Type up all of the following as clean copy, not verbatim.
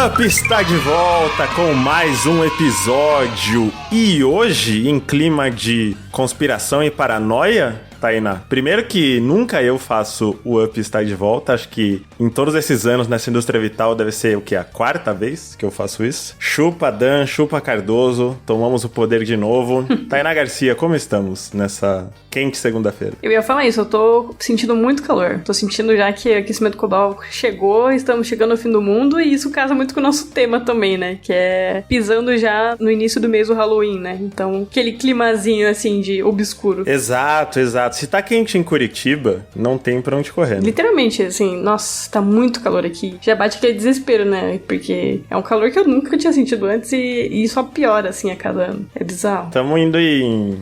Up está de volta com mais um episódio e hoje, em clima de conspiração e paranoia, Tainá, primeiro que nunca eu faço o Up estar de volta, acho que em todos esses anos nessa indústria vital deve ser o que, a quarta vez que eu faço isso. Chupa Dan, chupa Cardoso, tomamos o poder de novo. Tainá Garcia, como estamos nessa quente segunda-feira? Eu ia falar isso, eu tô sentindo muito calor, tô sentindo já que o aquecimento global chegou, estamos chegando ao fim do mundo e isso casa muito com o nosso tema também, né, que é pisando já no início do mês do Halloween, né, então aquele climazinho assim de obscuro. Exato. Se tá quente em Curitiba, não tem pra onde correr, né? Literalmente, assim, nossa, tá muito calor aqui. Já bate aquele desespero, né? Porque é um calor que eu nunca tinha sentido antes e só piora, assim, a cada ano. É bizarro. Estamos indo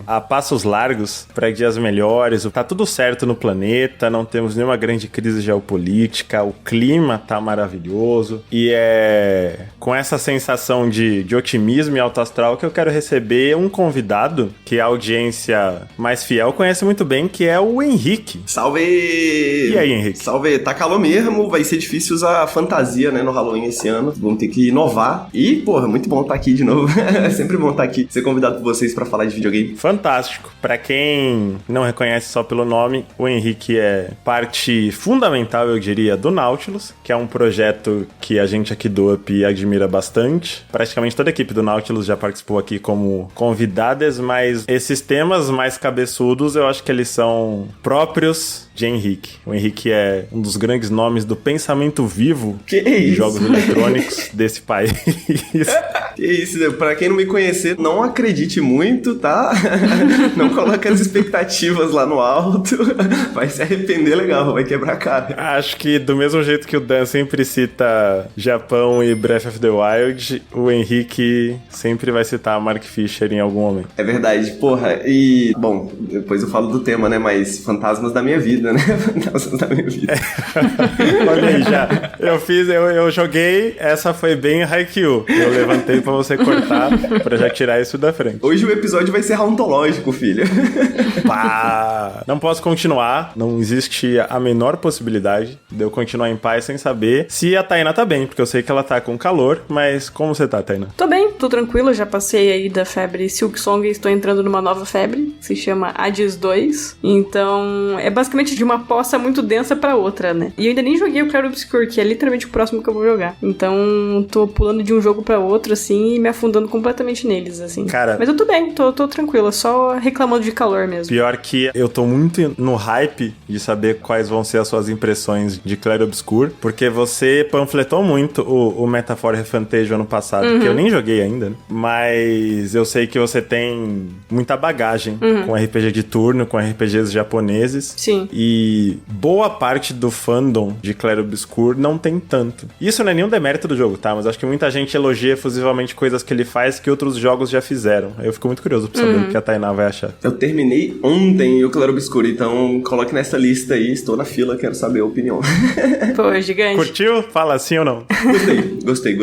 a passos largos pra dias melhores. Tá tudo certo no planeta, não temos nenhuma grande crise geopolítica, o clima tá maravilhoso. E é com essa sensação de otimismo e alto astral que eu quero receber um convidado que a audiência mais fiel conhece muito bem, que é o Henrique. Salve! E aí, Henrique? Salve! Tá calor mesmo, vai ser difícil usar fantasia, né, no Halloween esse ano. Vamos ter que inovar. E, porra, muito bom estar aqui de novo. É sempre bom estar aqui, ser convidado por vocês pra falar de videogame. Fantástico. Pra quem não reconhece só pelo nome, o Henrique é parte fundamental, eu diria, do Nautilus, que é um projeto que a gente aqui do Up admira bastante. Praticamente toda a equipe do Nautilus já participou aqui como convidadas, mas esses temas mais cabeçudos eu acho que eles são próprios de Henrique. O Henrique é um dos grandes nomes do pensamento vivo de jogos eletrônicos desse país. Que isso, pra quem não me conhecer, não acredite muito, tá? Não coloque as expectativas lá no alto. Vai se arrepender legal, vai quebrar a cara. Acho que do mesmo jeito que o Dan sempre cita Japão e Breath of the Wild, o Henrique sempre vai citar Mark Fisher em algum momento. É verdade, porra. E, bom, depois eu falo do tema, né? Mas fantasmas da minha vida, né? Fantasmas da minha vida. Olha aí, já. Eu joguei, essa foi bem Haikyuu. Eu levantei pra você cortar, pra já tirar isso da frente. Hoje o episódio vai ser rauntológico, filho. Pá! Não posso continuar, não existe a menor possibilidade de eu continuar em paz sem saber se a Tainá tá bem, porque eu sei que ela tá com calor, mas como você tá, Tainá? Tô bem, tô tranquila, já passei aí da febre Silksong e estou entrando numa nova febre, se chama Hades 2, então é basicamente de uma poça muito densa pra outra, né? E eu ainda nem joguei o Claro Obscur, que é literalmente o próximo que eu vou jogar, então tô pulando de um jogo pra outro, assim, e me afundando completamente neles, assim. Cara... Mas eu tô bem, tô tranquila, só reclamando de calor mesmo. Pior que eu tô muito no hype de saber quais vão ser as suas impressões de Claro Obscur, porque você panfletou muito o Metaphor Refantage ano passado, que eu nem joguei ainda, né? Mas eu sei que você tem muita bagagem com RPG de turno, com RPGs japoneses. Sim. E boa parte do fandom de Claro Obscur não tem tanto. Isso não é nenhum demérito do jogo, tá? Mas acho que muita gente elogia efusivamente coisas que ele faz que outros jogos já fizeram. Eu fico muito curioso pra saber o que a Tainá vai achar. Eu terminei ontem o Claro Obscur, então coloque nessa lista aí, estou na fila, quero saber a opinião. Pô, gigante. Curtiu? Fala sim ou não? Gostei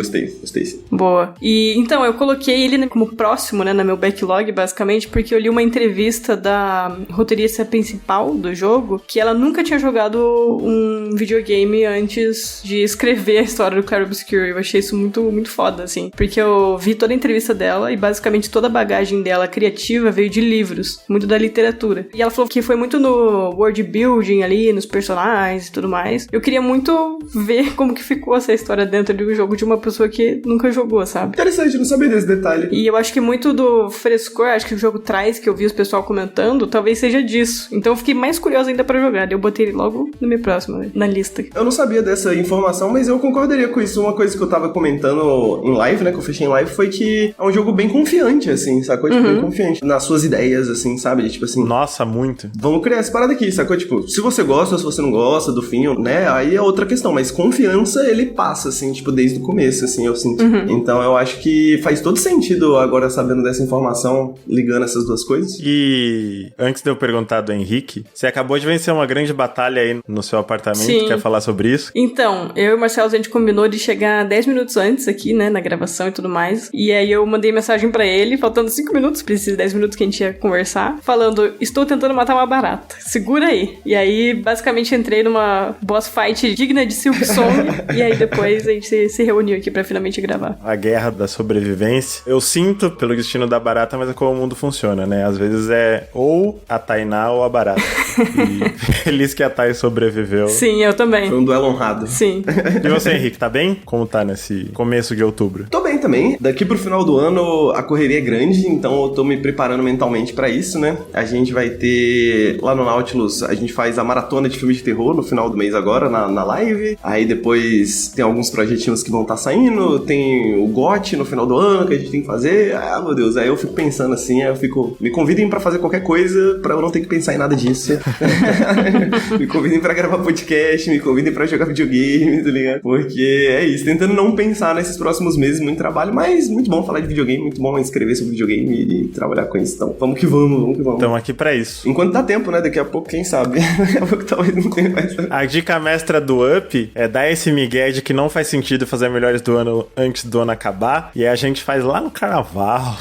sim. Boa. E então, eu coloquei ele como próximo, né, no meu backlog, basicamente, porque eu li uma entrevista da roteirista principal do jogo, que ela nunca tinha jogado um videogame antes de escrever a história do Claro Obscur. Eu achei isso muito, muito foda, assim. Porque eu vi toda a entrevista dela e basicamente toda a bagagem dela criativa veio de livros, muito da literatura. E ela falou que foi muito no world building ali, nos personagens e tudo mais. Eu queria muito ver como que ficou essa história dentro de um jogo de uma pessoa que nunca jogou, sabe? Interessante, não sabia desse detalhe. E eu acho que muito do frescor, acho que o jogo traz, que eu vi os pessoal comentando, talvez seja disso. Então eu fiquei mais curiosa ainda pra jogar. Eu botei ele logo no meu próximo, na lista. Eu não sabia dessa informação, mas eu concordaria com isso. Uma coisa que eu tava comentando em live, né, que eu fechei em live, foi que é um jogo bem confiante, assim, sacou? Tipo, bem confiante nas suas ideias, assim, sabe? Tipo assim... Nossa, muito. Vamos criar essa parada aqui, sacou? Tipo, se você gosta ou se você não gosta do fim, né, aí é outra questão. Mas confiança, ele passa, assim, tipo, desde o começo, assim, eu sinto. Então eu acho que faz todo sentido agora, sabendo dessa informação, ligando essas duas coisas. E antes de eu perguntar do Henrique, você acabou de vencer uma grande batalha aí no seu apartamento. Quer falar sobre isso? Então, eu e o Marcelo, a gente combinou de chegar 10 minutos antes aqui, né, na gravação e tudo tudo mais. E aí eu mandei mensagem pra ele, faltando 5 minutos pra esses 10 minutos que a gente ia conversar, falando, estou tentando matar uma barata, segura aí. E aí, basicamente, entrei numa boss fight digna de Silk Song, e aí depois a gente se reuniu aqui pra finalmente gravar. A guerra da sobrevivência. Eu sinto pelo destino da barata, mas é como o mundo funciona, né? Às vezes é ou a Tainá ou a barata. E feliz que a Thay sobreviveu. Sim, eu também. Foi um duelo honrado. Sim. E você, Henrique, tá bem? Como tá nesse começo de outubro? Tô bem também. Daqui pro final do ano a correria é grande, então eu tô me preparando mentalmente pra isso, né? A gente vai ter lá no Nautilus, a gente faz a maratona de filmes de terror no final do mês agora, na live. Aí depois tem alguns projetinhos que vão estar saindo, tem o GOT no final do ano que a gente tem que fazer. Ah, meu Deus, aí eu fico pensando assim, aí eu fico... Me convidem pra fazer qualquer coisa pra eu não ter que pensar em nada disso. Me convidem pra gravar podcast, me convidem pra jogar videogame, tá ligado? Porque é isso, tentando não pensar nesses próximos meses, muito trabalho, mas muito bom falar de videogame, muito bom escrever sobre videogame e trabalhar com isso. Então, vamos que vamos. Estamos aqui pra isso. Enquanto dá tempo, né? Daqui a pouco, quem sabe? Daqui a pouco talvez não tenha mais. A dica mestra do Up é dar esse migué de que não faz sentido fazer melhores do ano antes do ano acabar, e aí a gente faz lá no carnaval.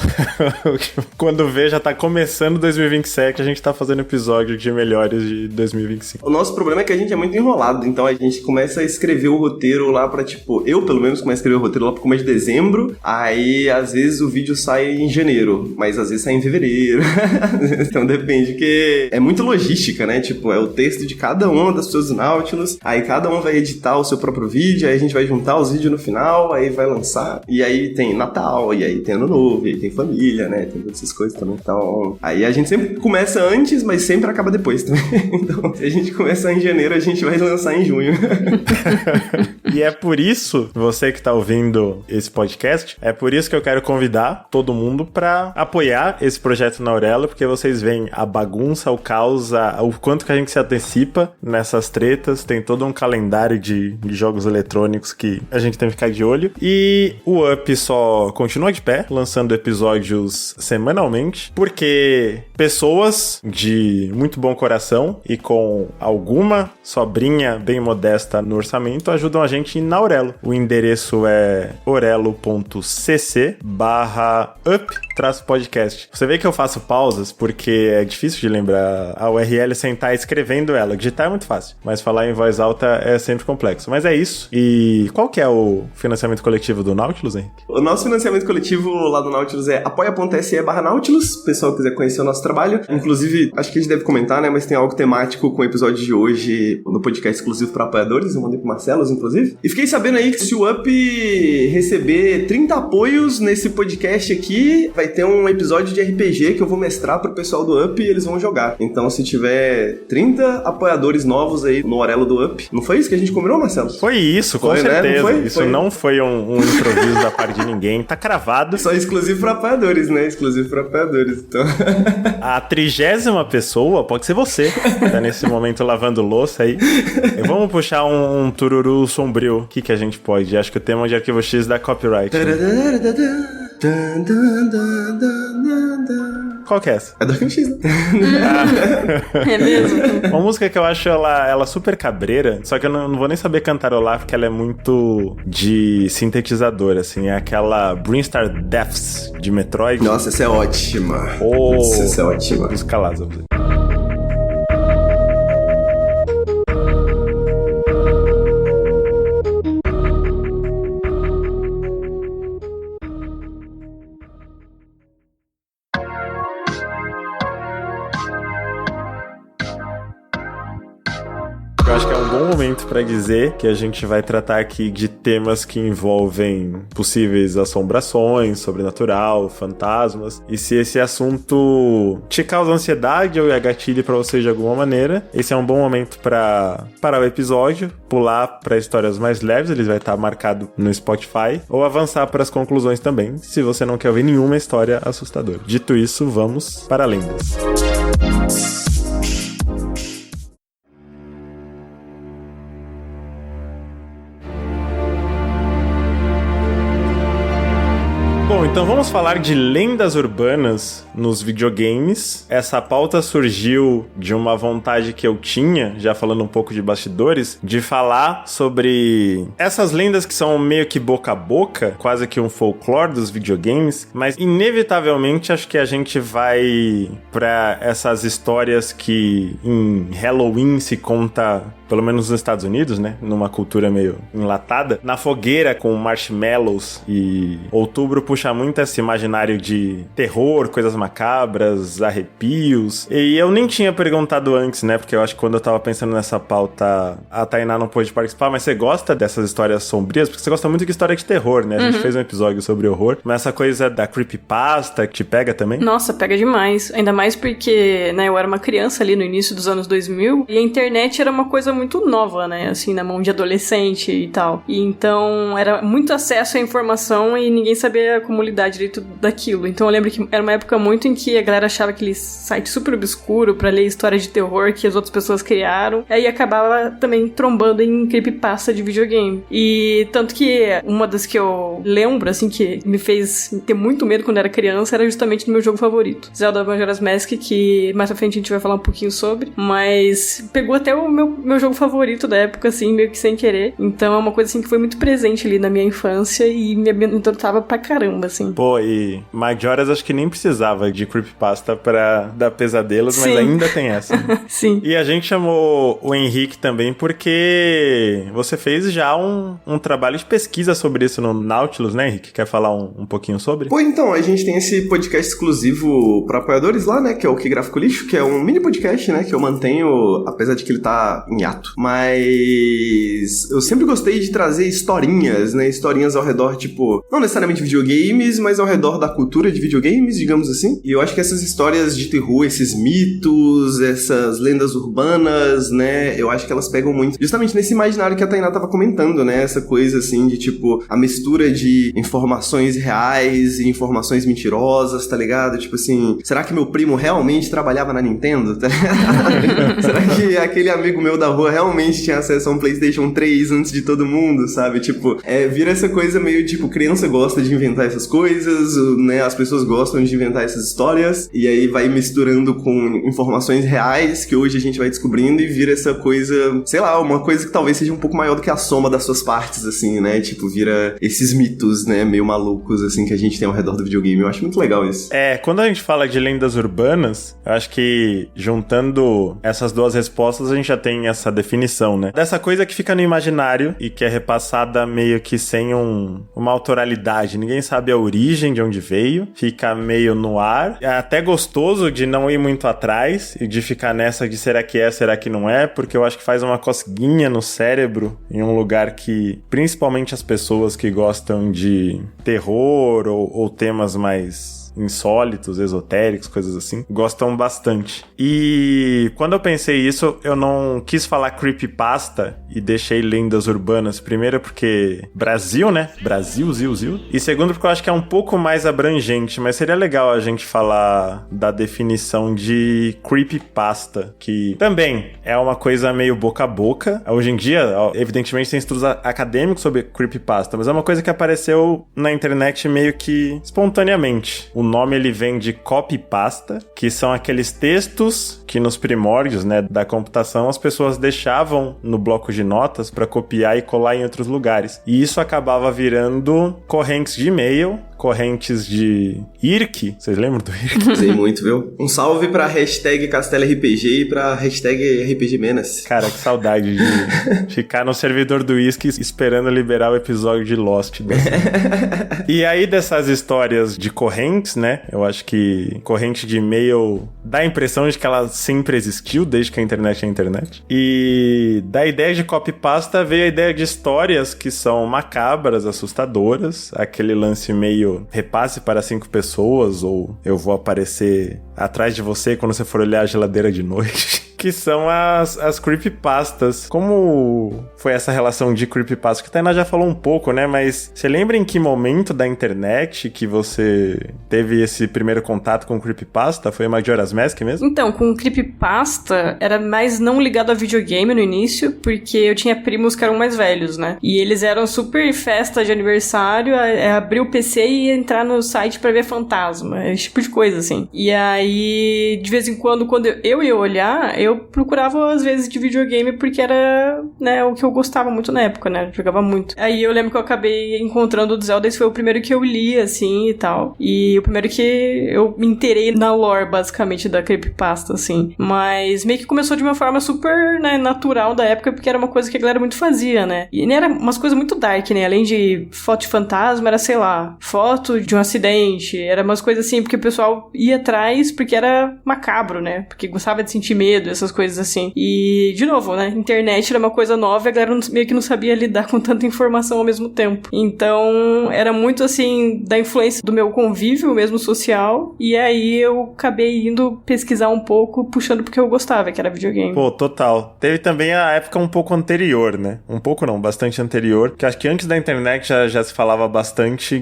Quando vê, já tá começando 2027, a gente tá fazendo episódio de melhores de 2025. O nosso problema é que a gente é muito enrolado, então a gente começa a escrever o roteiro lá pra, tipo, eu pelo menos começo a escrever o roteiro lá pro começo de dezembro, aí às vezes o vídeo sai em janeiro, mas às vezes sai em fevereiro. Então depende, que é muito logística, né? Tipo, é o texto de cada uma das pessoas do Nautilus, aí cada um vai editar o seu próprio vídeo, aí a gente vai juntar os vídeos no final, aí vai lançar, e aí tem Natal, e aí tem Ano Novo, e aí tem família, né? Tem todas essas coisas também. Então, aí a gente sempre começa antes, mas sempre acaba depois também. Então, se a gente começar em janeiro, a gente vai lançar em junho. E é por isso, você que tá ouvindo esse podcast, é por isso que eu quero convidar todo mundo pra apoiar esse projeto na Aurelo, porque vocês veem a bagunça, o caos, o quanto que a gente se antecipa nessas tretas, tem todo um calendário de jogos eletrônicos que a gente tem que ficar de olho. E o Up só continua de pé, lançando episódios semanalmente, porque pessoas de muito bom coração e com alguma sobrinha bem modesta no orçamento ajudam a gente na Aurelo. O endereço é orelo.cc/up-podcast. Você vê que eu faço pausas porque é difícil de lembrar a URL sem estar escrevendo ela. Digitar é muito fácil, mas falar em voz alta é sempre complexo. Mas é isso. E qual que é o financiamento coletivo do Nautilus, Henrique? O nosso financiamento coletivo lá do Nautilus é apoia.se/Nautilus, se o pessoal quiser conhecer o nosso trabalho. Inclusive, acho que a gente deve comentar, né, mas tem algo temático com o episódio de hoje no podcast exclusivo para apoiadores, eu mandei pro Marcelo, inclusive. E fiquei sabendo aí que se o Up receber 30 apoios nesse podcast aqui, vai ter um episódio de RPG que eu vou mestrar pro pessoal do Up e eles vão jogar. Então, se tiver 30 apoiadores novos aí no Orelo do Up, não foi isso que a gente combinou, Marcelo? Foi isso, com certeza. Né? Isso não foi um improviso da parte de ninguém, tá cravado. Só exclusivo para apoiadores, né? Exclusivo para apoiadores, então. A 30ª pessoa pode ser você, tá nesse momento lavando louça aí. Vamos puxar um tururu sombrio. O que a gente pode? Acho que o tema de Arquivo X dá copyright. Né? Qual que é essa? É do Arquivo X, né? É mesmo? Uma música que eu acho ela super cabreira, só que eu não vou nem saber cantarolar porque ela é muito de sintetizador, assim. É aquela Brinstar Deaths de Metroid. Nossa, essa é ótima. Essa é ótima. Música lá, Zé. Eu acho que é um bom momento para dizer que a gente vai tratar aqui de temas que envolvem possíveis assombrações, sobrenatural, fantasmas. E se esse assunto te causa ansiedade ou é gatilho para você de alguma maneira, esse é um bom momento para parar o episódio, pular para histórias mais leves, ele vai estar marcado no Spotify, ou avançar para as conclusões também, se você não quer ouvir nenhuma história assustadora. Dito isso, vamos para lendas. Bom, Então vamos falar de lendas urbanas nos videogames. Essa pauta surgiu de uma vontade que eu tinha, já falando um pouco de bastidores, de falar sobre essas lendas que são meio que boca a boca, quase que um folclore dos videogames, mas inevitavelmente acho que a gente vai pra essas histórias que em Halloween se conta, pelo menos nos Estados Unidos, né? Numa cultura meio enlatada. Na fogueira com marshmallows, e outubro puxa muito esse imaginário de terror, coisas macabras, arrepios. E eu nem tinha perguntado antes, né? Porque eu acho que quando eu tava pensando nessa pauta, a Tainá não pôde participar, mas você gosta dessas histórias sombrias? Porque você gosta muito de história de terror, né? A gente fez um episódio sobre horror, mas essa coisa da creepypasta que te pega também? Nossa, pega demais. Ainda mais porque, né, eu era uma criança ali no início dos anos 2000 e a internet era uma coisa muito nova, né? Assim, na mão de adolescente e tal. E então era muito acesso à informação e ninguém sabia como lidar direito daquilo. Então eu lembro que era uma época muito em que a galera achava aquele site super obscuro pra ler história de terror que as outras pessoas criaram. E aí acabava também trombando em creepypasta de videogame. E tanto que uma das que eu lembro, assim, que me fez ter muito medo quando era criança, era justamente no meu jogo favorito, Zelda Majora's Mask, que mais pra frente a gente vai falar um pouquinho sobre, mas pegou até o meu jogo favorito da época, assim, meio que sem querer. Então é uma coisa, assim, que foi muito presente ali na minha infância e me amedrontava pra caramba, assim. Pô, e Majora's acho que nem precisava de creepypasta pra dar pesadelos, Sim. mas ainda tem essa. Sim. E a gente chamou o Henrique também porque você fez já um trabalho de pesquisa sobre isso no Nautilus, né, Henrique? Quer falar um pouquinho sobre? Pô, então, a gente tem esse podcast exclusivo pra apoiadores lá, né, que é o Que Gráfico Lixo, que é um mini podcast, né, que eu mantenho, apesar de que ele tá em ato. Mas eu sempre gostei de trazer historinhas, né, historinhas ao redor, tipo, não necessariamente videogames, mas ao redor da cultura de videogames, digamos assim. E eu acho que essas histórias de terror, esses mitos, essas lendas urbanas, né, eu acho que elas pegam muito justamente nesse imaginário que a Tainá tava comentando, né, essa coisa, assim, de, tipo, a mistura de informações reais e informações mentirosas, tá ligado? Tipo assim, será que meu primo realmente trabalhava na Nintendo? Tá ligado? Será que aquele amigo meu da rua realmente tinha acesso a um PlayStation 3 antes de todo mundo, sabe? Tipo, vira essa coisa meio, tipo, criança gosta de inventar essas coisas, né? As pessoas gostam de inventar essas histórias, e aí vai misturando com informações reais que hoje a gente vai descobrindo e vira essa coisa, sei lá, uma coisa que talvez seja um pouco maior do que a soma das suas partes, assim, né? Tipo, vira esses mitos, né? Meio malucos, assim, que a gente tem ao redor do videogame. Eu acho muito legal isso. Quando a gente fala de lendas urbanas, eu acho que juntando essas duas respostas, a gente já tem essa definição, né? Dessa coisa que fica no imaginário e que é repassada meio que sem uma autoralidade. Ninguém sabe a origem, de onde veio. Fica meio no ar. É até gostoso de não ir muito atrás e de ficar nessa de será que é, será que não é, porque eu acho que faz uma cosquinha no cérebro em um lugar que, principalmente as pessoas que gostam de terror ou temas mais insólitos, esotéricos, coisas assim, gostam bastante. E quando eu pensei isso, eu não quis falar creepypasta e deixei lendas urbanas, primeiro porque Brasil, né? Brasil, zil. E segundo porque eu acho que é um pouco mais abrangente, mas seria legal a gente falar da definição de creepypasta, que também é uma coisa meio boca a boca. Hoje em dia, evidentemente, tem estudos acadêmicos sobre creepypasta, mas é uma coisa que apareceu na internet meio que espontaneamente. O nome, ele vem de copypasta, que são aqueles textos que nos primórdios, né, da computação, as pessoas deixavam no bloco de notas para copiar e colar em outros lugares. E isso acabava virando correntes de e-mail, correntes de IRC. Vocês lembram do IRC? Sei muito, viu? Um salve pra hashtag CastelaRPG e pra hashtag RPG Menace. Cara, que saudade de ficar no servidor do Whisky esperando liberar o episódio de Lost. E aí, dessas histórias de correntes, né? Eu acho que corrente de e-mail dá a impressão de que ela sempre existiu, desde que a internet é a internet. E da ideia de copypasta veio a ideia de histórias que são macabras, assustadoras. Aquele lance meio repasse para 5 pessoas, ou eu vou aparecer atrás de você quando você for olhar a geladeira de noite. que são as creepypastas. Como foi essa relação de creepypasta? Que a Tainá já falou um pouco, né? Mas você lembra em que momento da internet que você teve esse primeiro contato com creepypasta? Foi Majora's Mask mesmo? Então, com creepypasta, era mais não ligado a videogame no início, porque eu tinha primos que eram mais velhos, né? E eles eram super festa de aniversário, abrir o PC e entrar no site pra ver fantasma, esse tipo de coisa, assim. E aí, de vez em quando eu ia olhar, eu procurava às vezes de videogame, porque era, né, o que eu gostava muito na época, né? Eu jogava muito. Aí eu lembro que eu acabei encontrando o Zelda, esse foi o primeiro que eu li, assim, e tal. E o primeiro que eu me inteirei na lore, basicamente, da creepypasta, assim. Mas meio que começou de uma forma super, né, natural da época, porque era uma coisa que a galera muito fazia, né? E nem era umas coisas muito dark, né? Além de foto de fantasma, era, sei lá, foto de um acidente, era umas coisas assim, porque o pessoal ia atrás porque era macabro, né? Porque gostava de sentir medo, essas coisas assim. E, de novo, né? Internet era uma coisa nova e a galera meio que não sabia lidar com tanta informação ao mesmo tempo. Então, era muito, assim, da influência do meu convívio mesmo social, e aí eu acabei indo pesquisar um pouco, puxando porque eu gostava, que era videogame. Pô, total. Teve também a época um pouco anterior, né? Um pouco não, bastante anterior, que acho que antes da internet já se falava bastante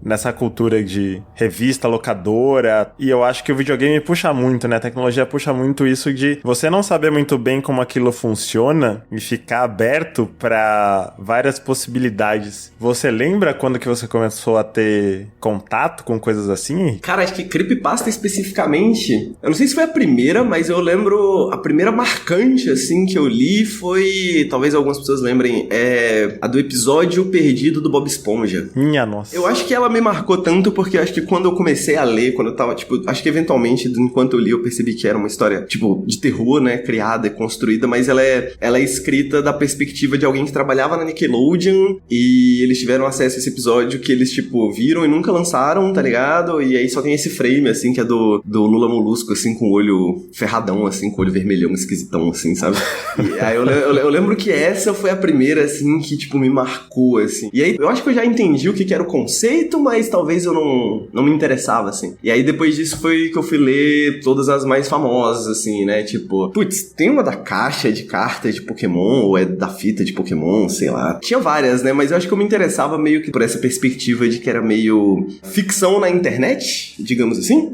nessa cultura de revista, locadora, e eu acho que o videogame puxa muito, né? A tecnologia puxa muito isso de você não saber muito bem como aquilo funciona e ficar aberto pra várias possibilidades. Você lembra quando que você começou a ter contato com coisas assim? Cara, acho que creepypasta especificamente, eu não sei se foi a primeira, mas eu lembro a primeira marcante, assim, que eu li foi, talvez algumas pessoas lembrem, a do episódio perdido do Bob Esponja. Minha nossa. Eu acho que ela me marcou tanto porque acho que quando eu comecei a ler, quando eu tava, tipo, acho que eventualmente, enquanto eu li, eu percebi que era uma história, tipo, de terror, né, criada e construída, mas ela é escrita da perspectiva de alguém que trabalhava na Nickelodeon e eles tiveram acesso a esse episódio que eles, tipo, viram e nunca lançaram, tá ligado? E aí só tem esse frame, assim, que é do Lula Molusco, assim, com o olho ferradão, assim, com o olho vermelhão, esquisitão, assim, sabe? E aí eu lembro que essa foi a primeira, assim, que, tipo, me marcou, assim. E aí eu acho que eu já entendi o que era o conceito, mas talvez eu não me interessava, assim. E aí depois disso foi que eu fui ler todas as mais famosas, assim, né? Tipo, putz, tem uma da caixa de cartas de Pokémon, ou é da fita de Pokémon, sei lá. Tinha várias, né? Mas eu acho que eu me interessava meio que por essa perspectiva de que era meio ficção na internet, digamos assim.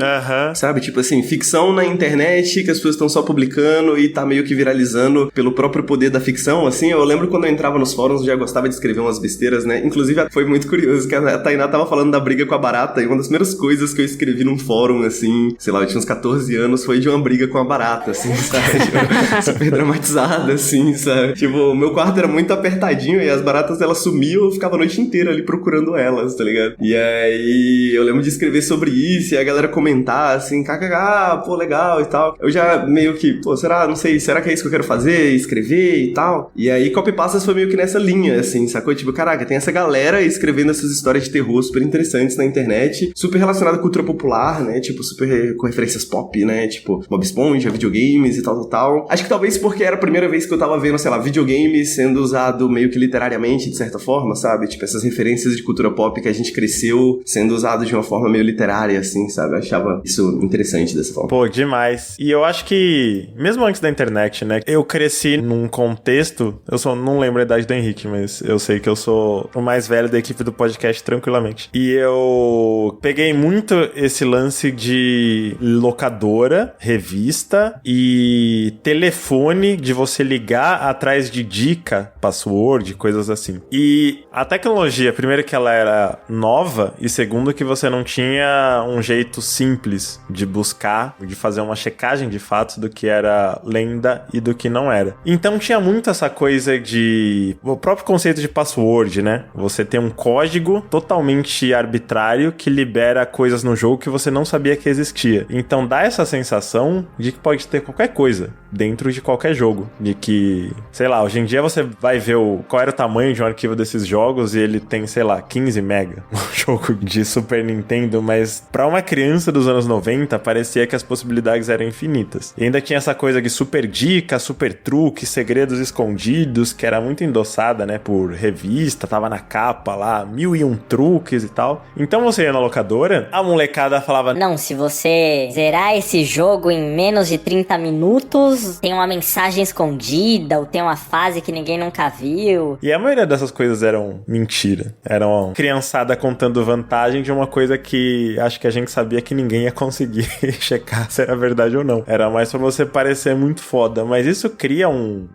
Sabe? Tipo assim, ficção na internet que as pessoas estão só publicando e tá meio que viralizando pelo próprio poder da ficção, assim. Eu lembro quando eu entrava nos fóruns, eu já gostava de escrever umas besteiras, né? Inclusive, foi muito curioso que a Tainá tava falando da briga com a barata, e uma das primeiras coisas que eu escrevi num fórum, assim, sei lá, eu tinha uns 14 anos, foi de uma briga com a barata, assim, sabe? Tipo, super dramatizada, assim, sabe? Tipo, o meu quarto era muito apertadinho e as baratas, elas sumiam, eu ficava a noite inteira ali procurando elas, tá ligado? E aí, eu lembro de escrever sobre isso, e a galera comentar, assim, kkk, pô, legal e tal. Eu já meio que, pô, não sei, será que é isso que eu quero fazer? Escrever e tal? E aí, Copypastas foi meio que nessa linha, assim, sacou? Tipo, caraca, tem essa galera escrevendo essas histórias de terror super interessantes na internet, super relacionada à cultura popular, né? Tipo, super com referências pop, né? Tipo, Bob Esponja, videogames e tal. Acho que talvez porque era a primeira vez que eu tava vendo, sei lá, videogame sendo usado meio que literariamente, de certa forma, sabe? Tipo, essas referências de cultura pop que a gente cresceu sendo usado de uma forma meio literária, assim, sabe? Eu achava isso interessante dessa forma. Pô, demais. E eu acho que, mesmo antes da internet, né? Eu cresci num contexto, eu só não lembro a idade do Henrique, mas eu sei que eu sou o mais velho da equipe do podcast tranquilamente. E eu peguei muito esse lance de locadora, revista e telefone, de você ligar atrás de dica, password, coisas assim. E a tecnologia, primeiro que ela era nova e segundo que você não tinha um jeito simples de buscar, de fazer uma checagem de fatos do que era lenda e do que não era. Então tinha muito essa coisa de... o próprio conceito de password, né? Você tem um código totalmente arbitrário que libera coisas no jogo que você não sabia que existia. Então dá essa sensação de que pode ter qualquer coisa dentro de qualquer jogo. De que, sei lá, hoje em dia você vai ver qual era o tamanho de um arquivo desses jogos e ele tem, sei lá, 15 mega. Um jogo de Super Nintendo, mas pra uma criança dos anos 90 parecia que as possibilidades eram infinitas. E ainda tinha essa coisa de super dica, super truque, segredos escondidos, que era muito endossada, né, por revista, tava na capa lá, 1001 truques e tal. Então você ia na locadora, a molecada falava: não, se você zerar esse jogo em menos de 30 minutos, vezes tem uma mensagem escondida, ou tem uma fase que ninguém nunca viu. E a maioria dessas coisas eram mentira. Eram criançada contando vantagem de uma coisa que acho que a gente sabia que ninguém ia conseguir checar se era verdade ou não. Era mais pra você parecer muito foda. Mas isso cria um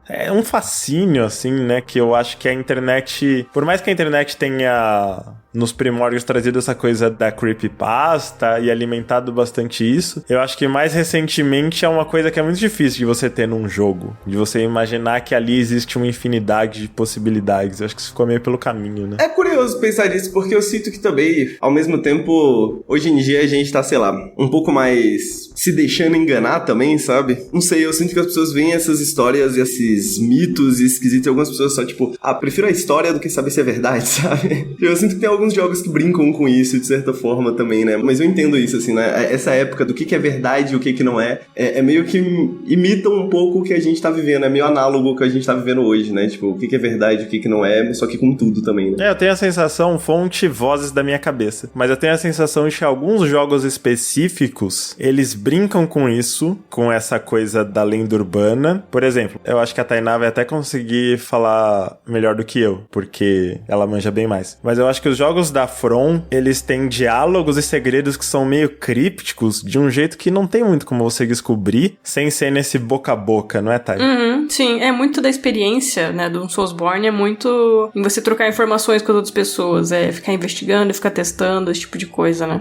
fascínio, assim, né? Que eu acho que a internet... Por mais que a internet tenha... nos primórdios trazido essa coisa da creepypasta e alimentado bastante isso, eu acho que mais recentemente é uma coisa que é muito difícil de você ter num jogo, de você imaginar que ali existe uma infinidade de possibilidades. Eu acho que isso ficou meio pelo caminho, né? É curioso pensar nisso, porque eu sinto que também, ao mesmo tempo, hoje em dia a gente tá, sei lá, um pouco mais se deixando enganar também, sabe? Não sei, eu sinto que as pessoas veem essas histórias e esses mitos esquisitos e algumas pessoas só, tipo, prefiro a história do que saber se é verdade, sabe? Eu sinto que tem alguns jogos que brincam com isso, de certa forma, também, né? Mas eu entendo isso, assim, né? Essa época do que é verdade e o que não é meio que imita um pouco o que a gente tá vivendo, é meio análogo ao que a gente tá vivendo hoje, né? Tipo, o que é verdade e o que não é, só que com tudo também, né? Eu tenho a sensação, fonte vozes da minha cabeça, mas eu tenho a sensação de que alguns jogos específicos, eles brincam com isso, com essa coisa da lenda urbana. Por exemplo, eu acho que a Tainá vai até conseguir falar melhor do que eu, porque ela manja bem mais. Mas eu acho que os jogos da From, eles têm diálogos e segredos que são meio crípticos, de um jeito que não tem muito como você descobrir, sem ser nesse boca a boca, não é, Thay? Sim, é muito da experiência, né, do Soulsborne, é muito em você trocar informações com as outras pessoas, ficar investigando, ficar testando, esse tipo de coisa, né?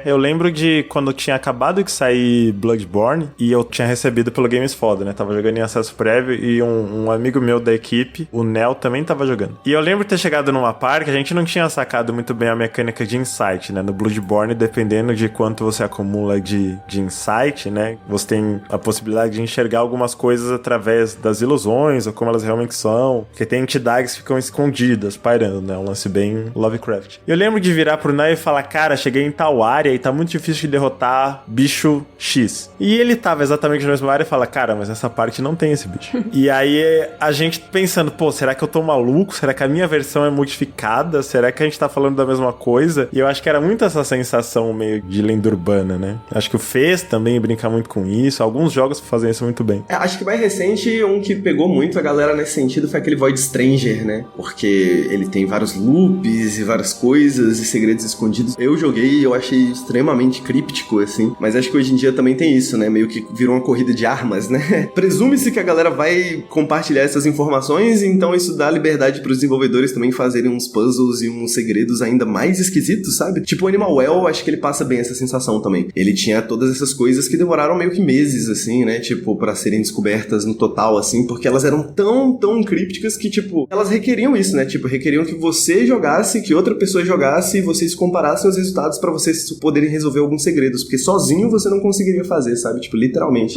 Eu lembro de quando tinha acabado de sair Bloodborne, e eu tinha recebido pelo Games Foda, né, tava jogando em acesso prévio, e um amigo meu da equipe, o Nel, também tava jogando. E eu lembro de ter chegado numa parte que a gente não tinha sacado muito bem a mecânica de insight, né, no Bloodborne, dependendo de quanto você acumula de insight, né, você tem a possibilidade de enxergar algumas coisas através das ilusões, ou como elas realmente são, porque tem entidades que ficam escondidas, pairando, né, um lance bem Lovecraft. Eu lembro de virar pro Nel e falar, cara, cheguei em tal área e tá muito difícil de derrotar bicho X. E ele tava exatamente na mesma área e fala, cara, mas essa parte não tem esse bicho. E aí a gente pensando, pô, será que eu tô maluco? Será que a minha versão é modificada? Será que a gente tá falando da mesma coisa? E eu acho que era muito essa sensação meio de lenda urbana, né? Acho que o Fez também brinca muito com isso. Alguns jogos fazem isso muito bem. Acho que mais recente, um que pegou muito a galera nesse sentido foi aquele Void Stranger, né? Porque ele tem vários loops e várias coisas e segredos escondidos. Eu joguei e eu achei extremamente críptico, assim. Mas acho que hoje em dia também tem isso, né? Meio que virou uma corrida de armas, né? Presume-se que a galera vai compartilhar essas informações, então isso dá liberdade pros desenvolvedores também fazerem uns puzzles e uns segredos ainda mais esquisitos, sabe? Tipo o Animal Well, acho que ele passa bem essa sensação também. Ele tinha todas essas coisas que demoraram meio que meses, assim, né? Tipo, pra serem descobertas no total, assim, porque elas eram tão crípticas que, tipo, elas requeriam isso, né? Tipo, requeriam que você jogasse, que outra pessoa jogasse e vocês comparassem os resultados pra vocês poderem resolver alguns segredos, porque sozinho você não conseguiria fazer, sabe? Tipo, literalmente.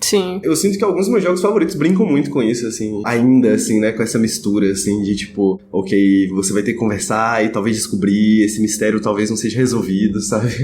Sim. Eu sinto que alguns dos meus jogos favoritos brincam muito com isso, assim, ainda, assim, né? Com essa mistura, assim, de tipo, ok, você vai ter que conversar e talvez descobrir, esse mistério talvez não seja resolvido, sabe?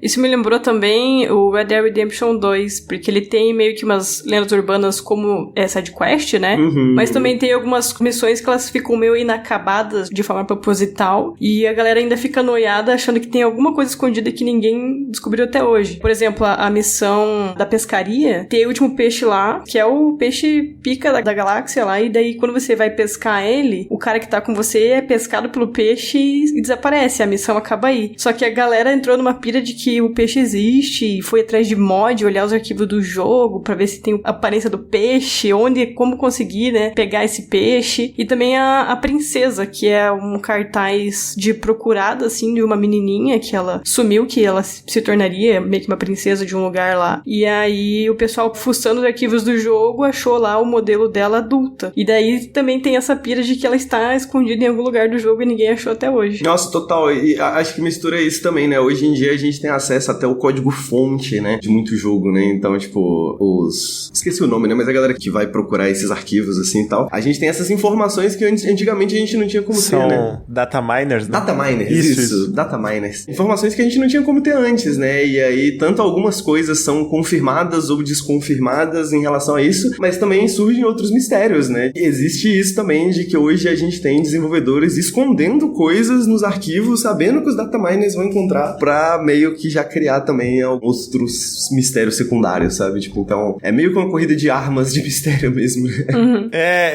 Isso me lembrou também o Red Dead Redemption 2, porque ele tem meio que umas lendas urbanas como sidequest, né? Mas também tem algumas missões que elas ficam meio inacabadas de forma proposital e a galera ainda fica noiada achando que tem alguma coisa escondida que ninguém descobriu até hoje. Por exemplo, a missão da pescaria, tem o último peixe lá, que é o peixe pica da galáxia lá, e daí quando você vai pescar ele, o cara que tá com você é pescado pelo peixe e desaparece, a missão acaba aí. Só que a galera entrou numa pira de que o peixe existe e foi atrás de mod, olhar os arquivos do jogo pra ver se tem a aparência do peixe, como conseguir, né, pegar esse peixe. E também a princesa, que é um cartaz de procurada, assim, de uma menininha que ela sumiu, que ela se tornaria meio que uma princesa de um lugar lá. E aí o pessoal, fuçando os arquivos do jogo, achou lá o modelo dela adulta. E daí também tem essa pira de que ela está escondida em algum lugar do jogo e ninguém achou até hoje. Nossa, total. E acho que mistura isso também, né? Hoje em dia a gente tem acesso até o código-fonte, né? De muito jogo, né? Então, tipo, esqueci o nome, né? Mas a galera que vai procurar esses arquivos, assim, e tal. A gente tem essas informações que antigamente a gente não tinha como ter, né? São data miners, né? Data miners, isso. Data miners. Informações que a gente não tinha como ter antes, né? E aí, tanto algumas coisas são confirmadas ou desconfirmadas em relação a isso, mas também surgem outros mistérios, né? E existe isso também de que hoje a gente tem desenvolvedores escondendo coisas coisas nos arquivos, sabendo que os dataminers vão encontrar, pra meio que já criar também outros mistérios secundários, sabe? Tipo, então, é meio que uma corrida de armas de mistério mesmo.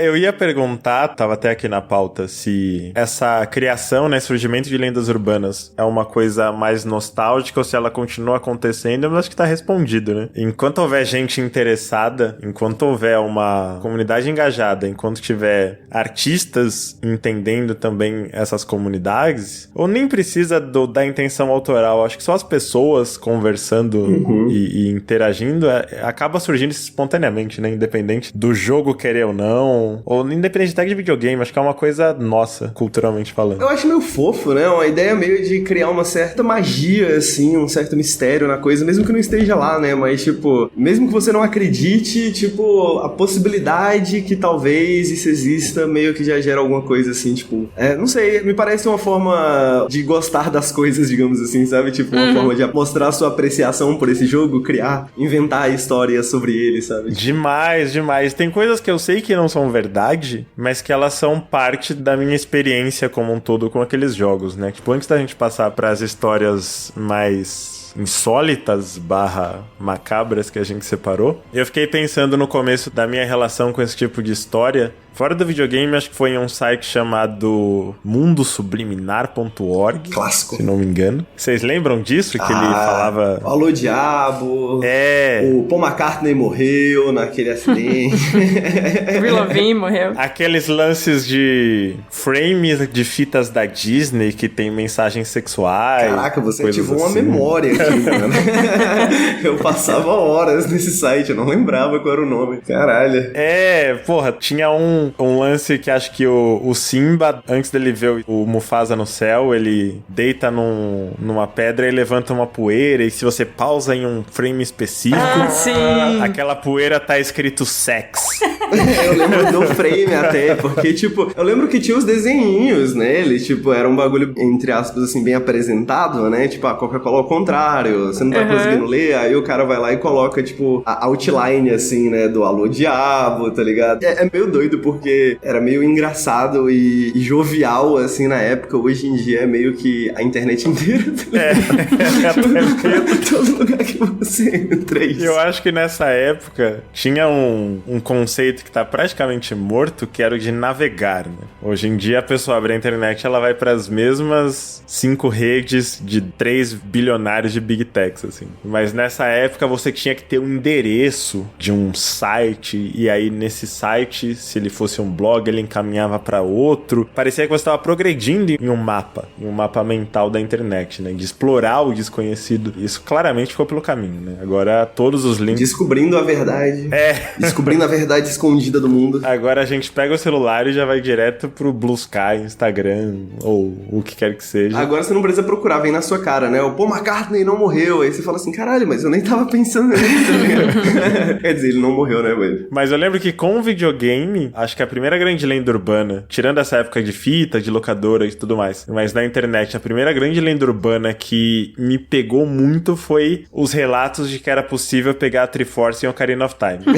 Eu ia perguntar, tava até aqui na pauta, se essa criação, né, surgimento de lendas urbanas é uma coisa mais nostálgica ou se ela continua acontecendo, eu acho que tá respondido, né? Enquanto houver gente interessada, enquanto houver uma comunidade engajada, enquanto tiver artistas entendendo também essas comunidades, ou nem precisa da intenção autoral, acho que só as pessoas conversando e interagindo, acaba surgindo espontaneamente, né? Independente do jogo querer ou não, ou independente até de videogame, acho que é uma coisa nossa, culturalmente falando. Eu acho meio fofo, né? Uma ideia meio de criar uma certa magia, assim, um certo mistério na coisa, mesmo que não esteja lá, né? Mas, tipo, mesmo que você não acredite, tipo, a possibilidade que talvez isso exista meio que já gera alguma coisa, assim, tipo... não sei, me parece uma forma de gostar das coisas, digamos assim, sabe? Tipo, uma forma de mostrar sua apreciação por esse jogo, criar, inventar histórias sobre ele, sabe? Demais, demais. Tem coisas que eu sei que não são verdade, mas que elas são parte da minha experiência como um todo com aqueles jogos, né? Tipo, antes da gente passar pras histórias mais insólitas / macabras que a gente separou, eu fiquei pensando no começo da minha relação com esse tipo de história. Fora do videogame, acho que foi em um site chamado mundosubliminar.org. Clássico. Se não me engano. Vocês lembram disso? Que ele falava... Alô, diabo. O Paul McCartney morreu naquele acidente. Avril Lavigne morreu. Aqueles lances de frames de fitas da Disney que tem mensagens sexuais. Caraca, você ativou assim. uma memória aqui, mano. Eu passava horas nesse site, eu não lembrava qual era o nome. Caralho. Porra, tinha um lance que acho que o Simba, antes dele ver o Mufasa no céu, ele deita numa pedra e levanta uma poeira, e se você pausa em um frame específico, sim. aquela poeira tá escrito sex. Eu lembro do frame até, porque, tipo, eu lembro que tinha os desenhinhos nele, tipo, era um bagulho, entre aspas, assim, bem apresentado, né? Tipo, a Coca-Cola ao contrário, você não tá conseguindo ler, aí o cara vai lá e coloca, tipo, a outline, assim, né, do Alô Diabo, tá ligado? É meio doido, porque era meio engraçado e jovial, assim, na época. Hoje em dia é meio que a internet inteira, tá ligado? Todo lugar que você entra isso. Eu acho que nessa época tinha um conceito que tá praticamente morto, que era o de navegar, né? Hoje em dia a pessoa abre a internet, ela vai pras mesmas 5 redes de 3 bilionários de Big Techs, assim. Mas nessa época você tinha que ter um endereço de um site, e aí nesse site, se ele fosse um blog, ele encaminhava pra outro. Parecia que você estava progredindo em um mapa mental da internet, né? De explorar o desconhecido. Isso claramente ficou pelo caminho, né? Agora todos os links... Descobrindo a verdade. Descobrindo a verdade escondida do mundo. Agora a gente pega o celular e já vai direto pro Blue Sky, Instagram, ou o que quer que seja. Agora você não precisa procurar, vem na sua cara, né? O Paul McCartney não morreu. Aí você fala assim, caralho, mas eu nem tava pensando nisso. Quer dizer, ele não morreu, né, velho? Mas eu lembro que com o videogame, acho que a primeira grande lenda urbana, tirando essa época de fita, de locadora e tudo mais, mas na internet, a primeira grande lenda urbana que me pegou muito foi os relatos de que era possível pegar a Triforce em Ocarina of Time.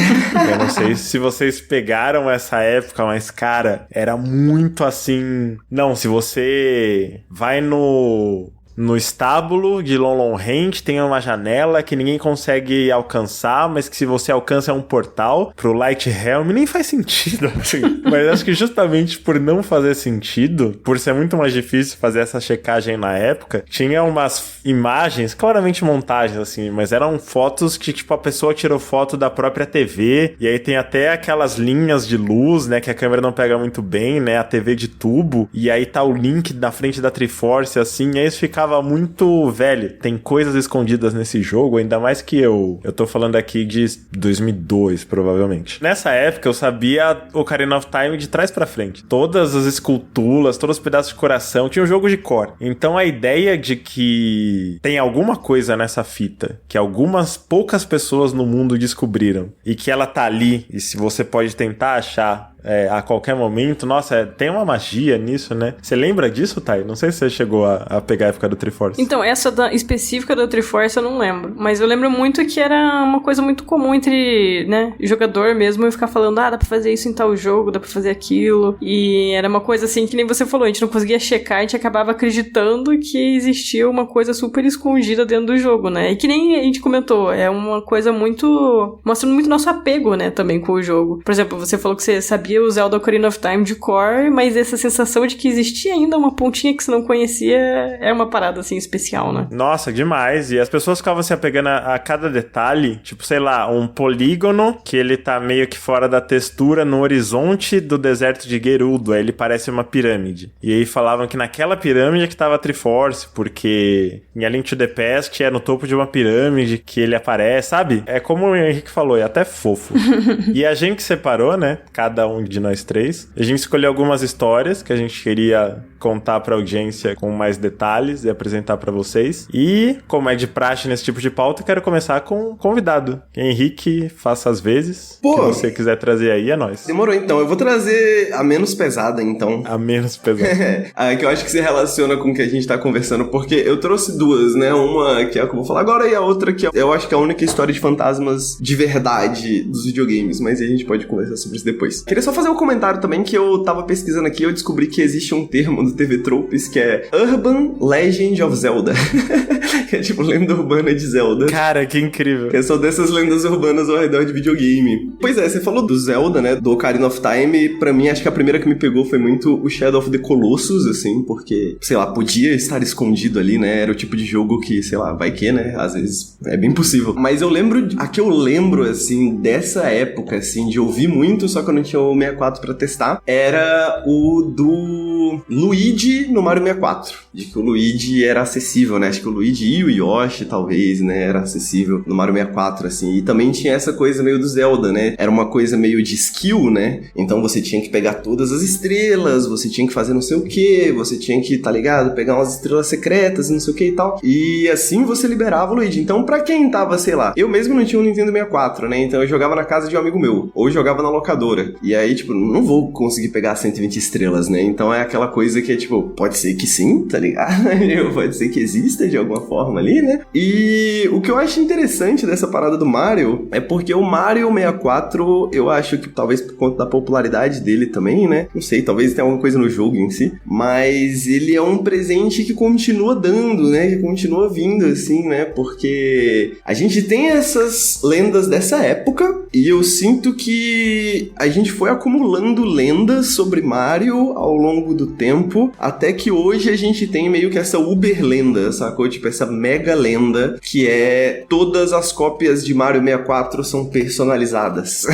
Eu não sei se vocês pegaram essa época, mas, cara, era muito assim... Não, se você vai no estábulo de Lon Lon Range tem uma janela que ninguém consegue alcançar, mas que se você alcança é um portal pro Light Helm. Nem faz sentido, assim. Mas acho que justamente por não fazer sentido, por ser muito mais difícil fazer essa checagem na época, tinha umas imagens, claramente montagens, assim, mas eram fotos que, tipo, a pessoa tirou foto da própria TV, e aí tem até aquelas linhas de luz, né, que a câmera não pega muito bem, né, a TV de tubo, e aí tá o link na frente da Triforce, assim, e aí isso ficava muito velho. Tem coisas escondidas nesse jogo, ainda mais que eu tô falando aqui de 2002, provavelmente. Nessa época, eu sabia Ocarina of Time de trás pra frente. Todas as esculturas, todos os pedaços de coração, tinha um jogo de core. Então, a ideia de que tem alguma coisa nessa fita, que algumas poucas pessoas no mundo descobriram, e que ela tá ali, e se você pode tentar achar, a qualquer momento. Nossa, tem uma magia nisso, né? Você lembra disso, Thay? Não sei se você chegou a pegar a época do Triforce. Então, essa específica do Triforce eu não lembro. Mas eu lembro muito que era uma coisa muito comum entre, né, jogador mesmo, eu ficar falando, dá pra fazer isso em tal jogo, dá pra fazer aquilo. E era uma coisa assim que nem você falou, a gente não conseguia checar, a gente acabava acreditando que existia uma coisa super escondida dentro do jogo, né? E que nem a gente comentou, é uma coisa muito... mostrando muito nosso apego, né, também com o jogo. Por exemplo, você falou que você sabia o Zelda Ocarina of Time de cor, mas essa sensação de que existia ainda uma pontinha que você não conhecia é uma parada, assim, especial, né? Nossa, demais. E as pessoas ficavam se apegando a cada detalhe, tipo, sei lá, um polígono que ele tá meio que fora da textura no horizonte do deserto de Gerudo, aí ele parece uma pirâmide. E aí falavam que naquela pirâmide que tava a Triforce, porque em A Link to the Past é no topo de uma pirâmide que ele aparece, sabe? É como o Henrique falou, é até fofo. E a gente separou, né, cada um de nós três, a gente escolheu algumas histórias que a gente queria contar pra audiência com mais detalhes e apresentar pra vocês. E, como é de praxe nesse tipo de pauta, eu quero começar com o convidado. Henrique, faça as vezes. Pô, que você quiser trazer aí, é nóis. Demorou, então. Eu vou trazer a menos pesada, então. A menos pesada. A que eu acho que se relaciona com o que a gente tá conversando, porque eu trouxe duas, né? Uma que é a que eu vou falar agora e a outra que eu acho que é a única história de fantasmas de verdade dos videogames, mas a gente pode conversar sobre isso depois. Queria só fazer um comentário também que eu tava pesquisando aqui e eu descobri que existe um termo do TV Tropes que é Urban Legend of Zelda. Que é tipo lenda urbana de Zelda. Cara, que incrível. Que são dessas lendas urbanas ao redor de videogame. Pois é, você falou do Zelda, né? Do Ocarina of Time. Pra mim, acho que a primeira que me pegou foi muito o Shadow of the Colossus, assim, porque, sei lá, podia estar escondido ali, né? Era o tipo de jogo que, sei lá, vai que, né? Às vezes é bem possível. Mas eu lembro, a que eu lembro, assim, dessa época, assim, de ouvir muito, só que eu não tinha o 64 pra testar, era o do Luigi no Mario 64. De que o Luigi era acessível, né? Acho que o Luigi e o Yoshi, talvez, né? Era acessível no Mario 64, assim. E também tinha essa coisa meio do Zelda, né? Era uma coisa meio de skill, né? Então você tinha que pegar todas as estrelas, você tinha que fazer não sei o que, você tinha que, tá ligado? Pegar umas estrelas secretas, não sei o que e tal. E assim você liberava o Luigi. Então, pra quem tava, sei lá, eu mesmo não tinha um Nintendo 64, né? Então eu jogava na casa de um amigo meu, ou jogava na locadora. E aí, tipo, não vou conseguir pegar 120 estrelas, né? Então é aquela coisa que é, tipo, pode ser que sim, tá ligado? Pode ser que exista de alguma forma ali, né? E o que eu acho interessante dessa parada do Mario é porque o Mario 64, eu acho que talvez por conta da popularidade dele também, né? Não sei, talvez tenha alguma coisa no jogo em si, mas ele é um presente que continua dando, né? Que continua vindo, assim, né? Porque a gente tem essas lendas dessa época e eu sinto que a gente foi acumulando lendas sobre Mario ao longo do tempo, até que hoje a gente tem meio que essa uber lenda, sacou? Tipo, essa mega lenda que é todas as cópias de Mario 64 são personalizadas.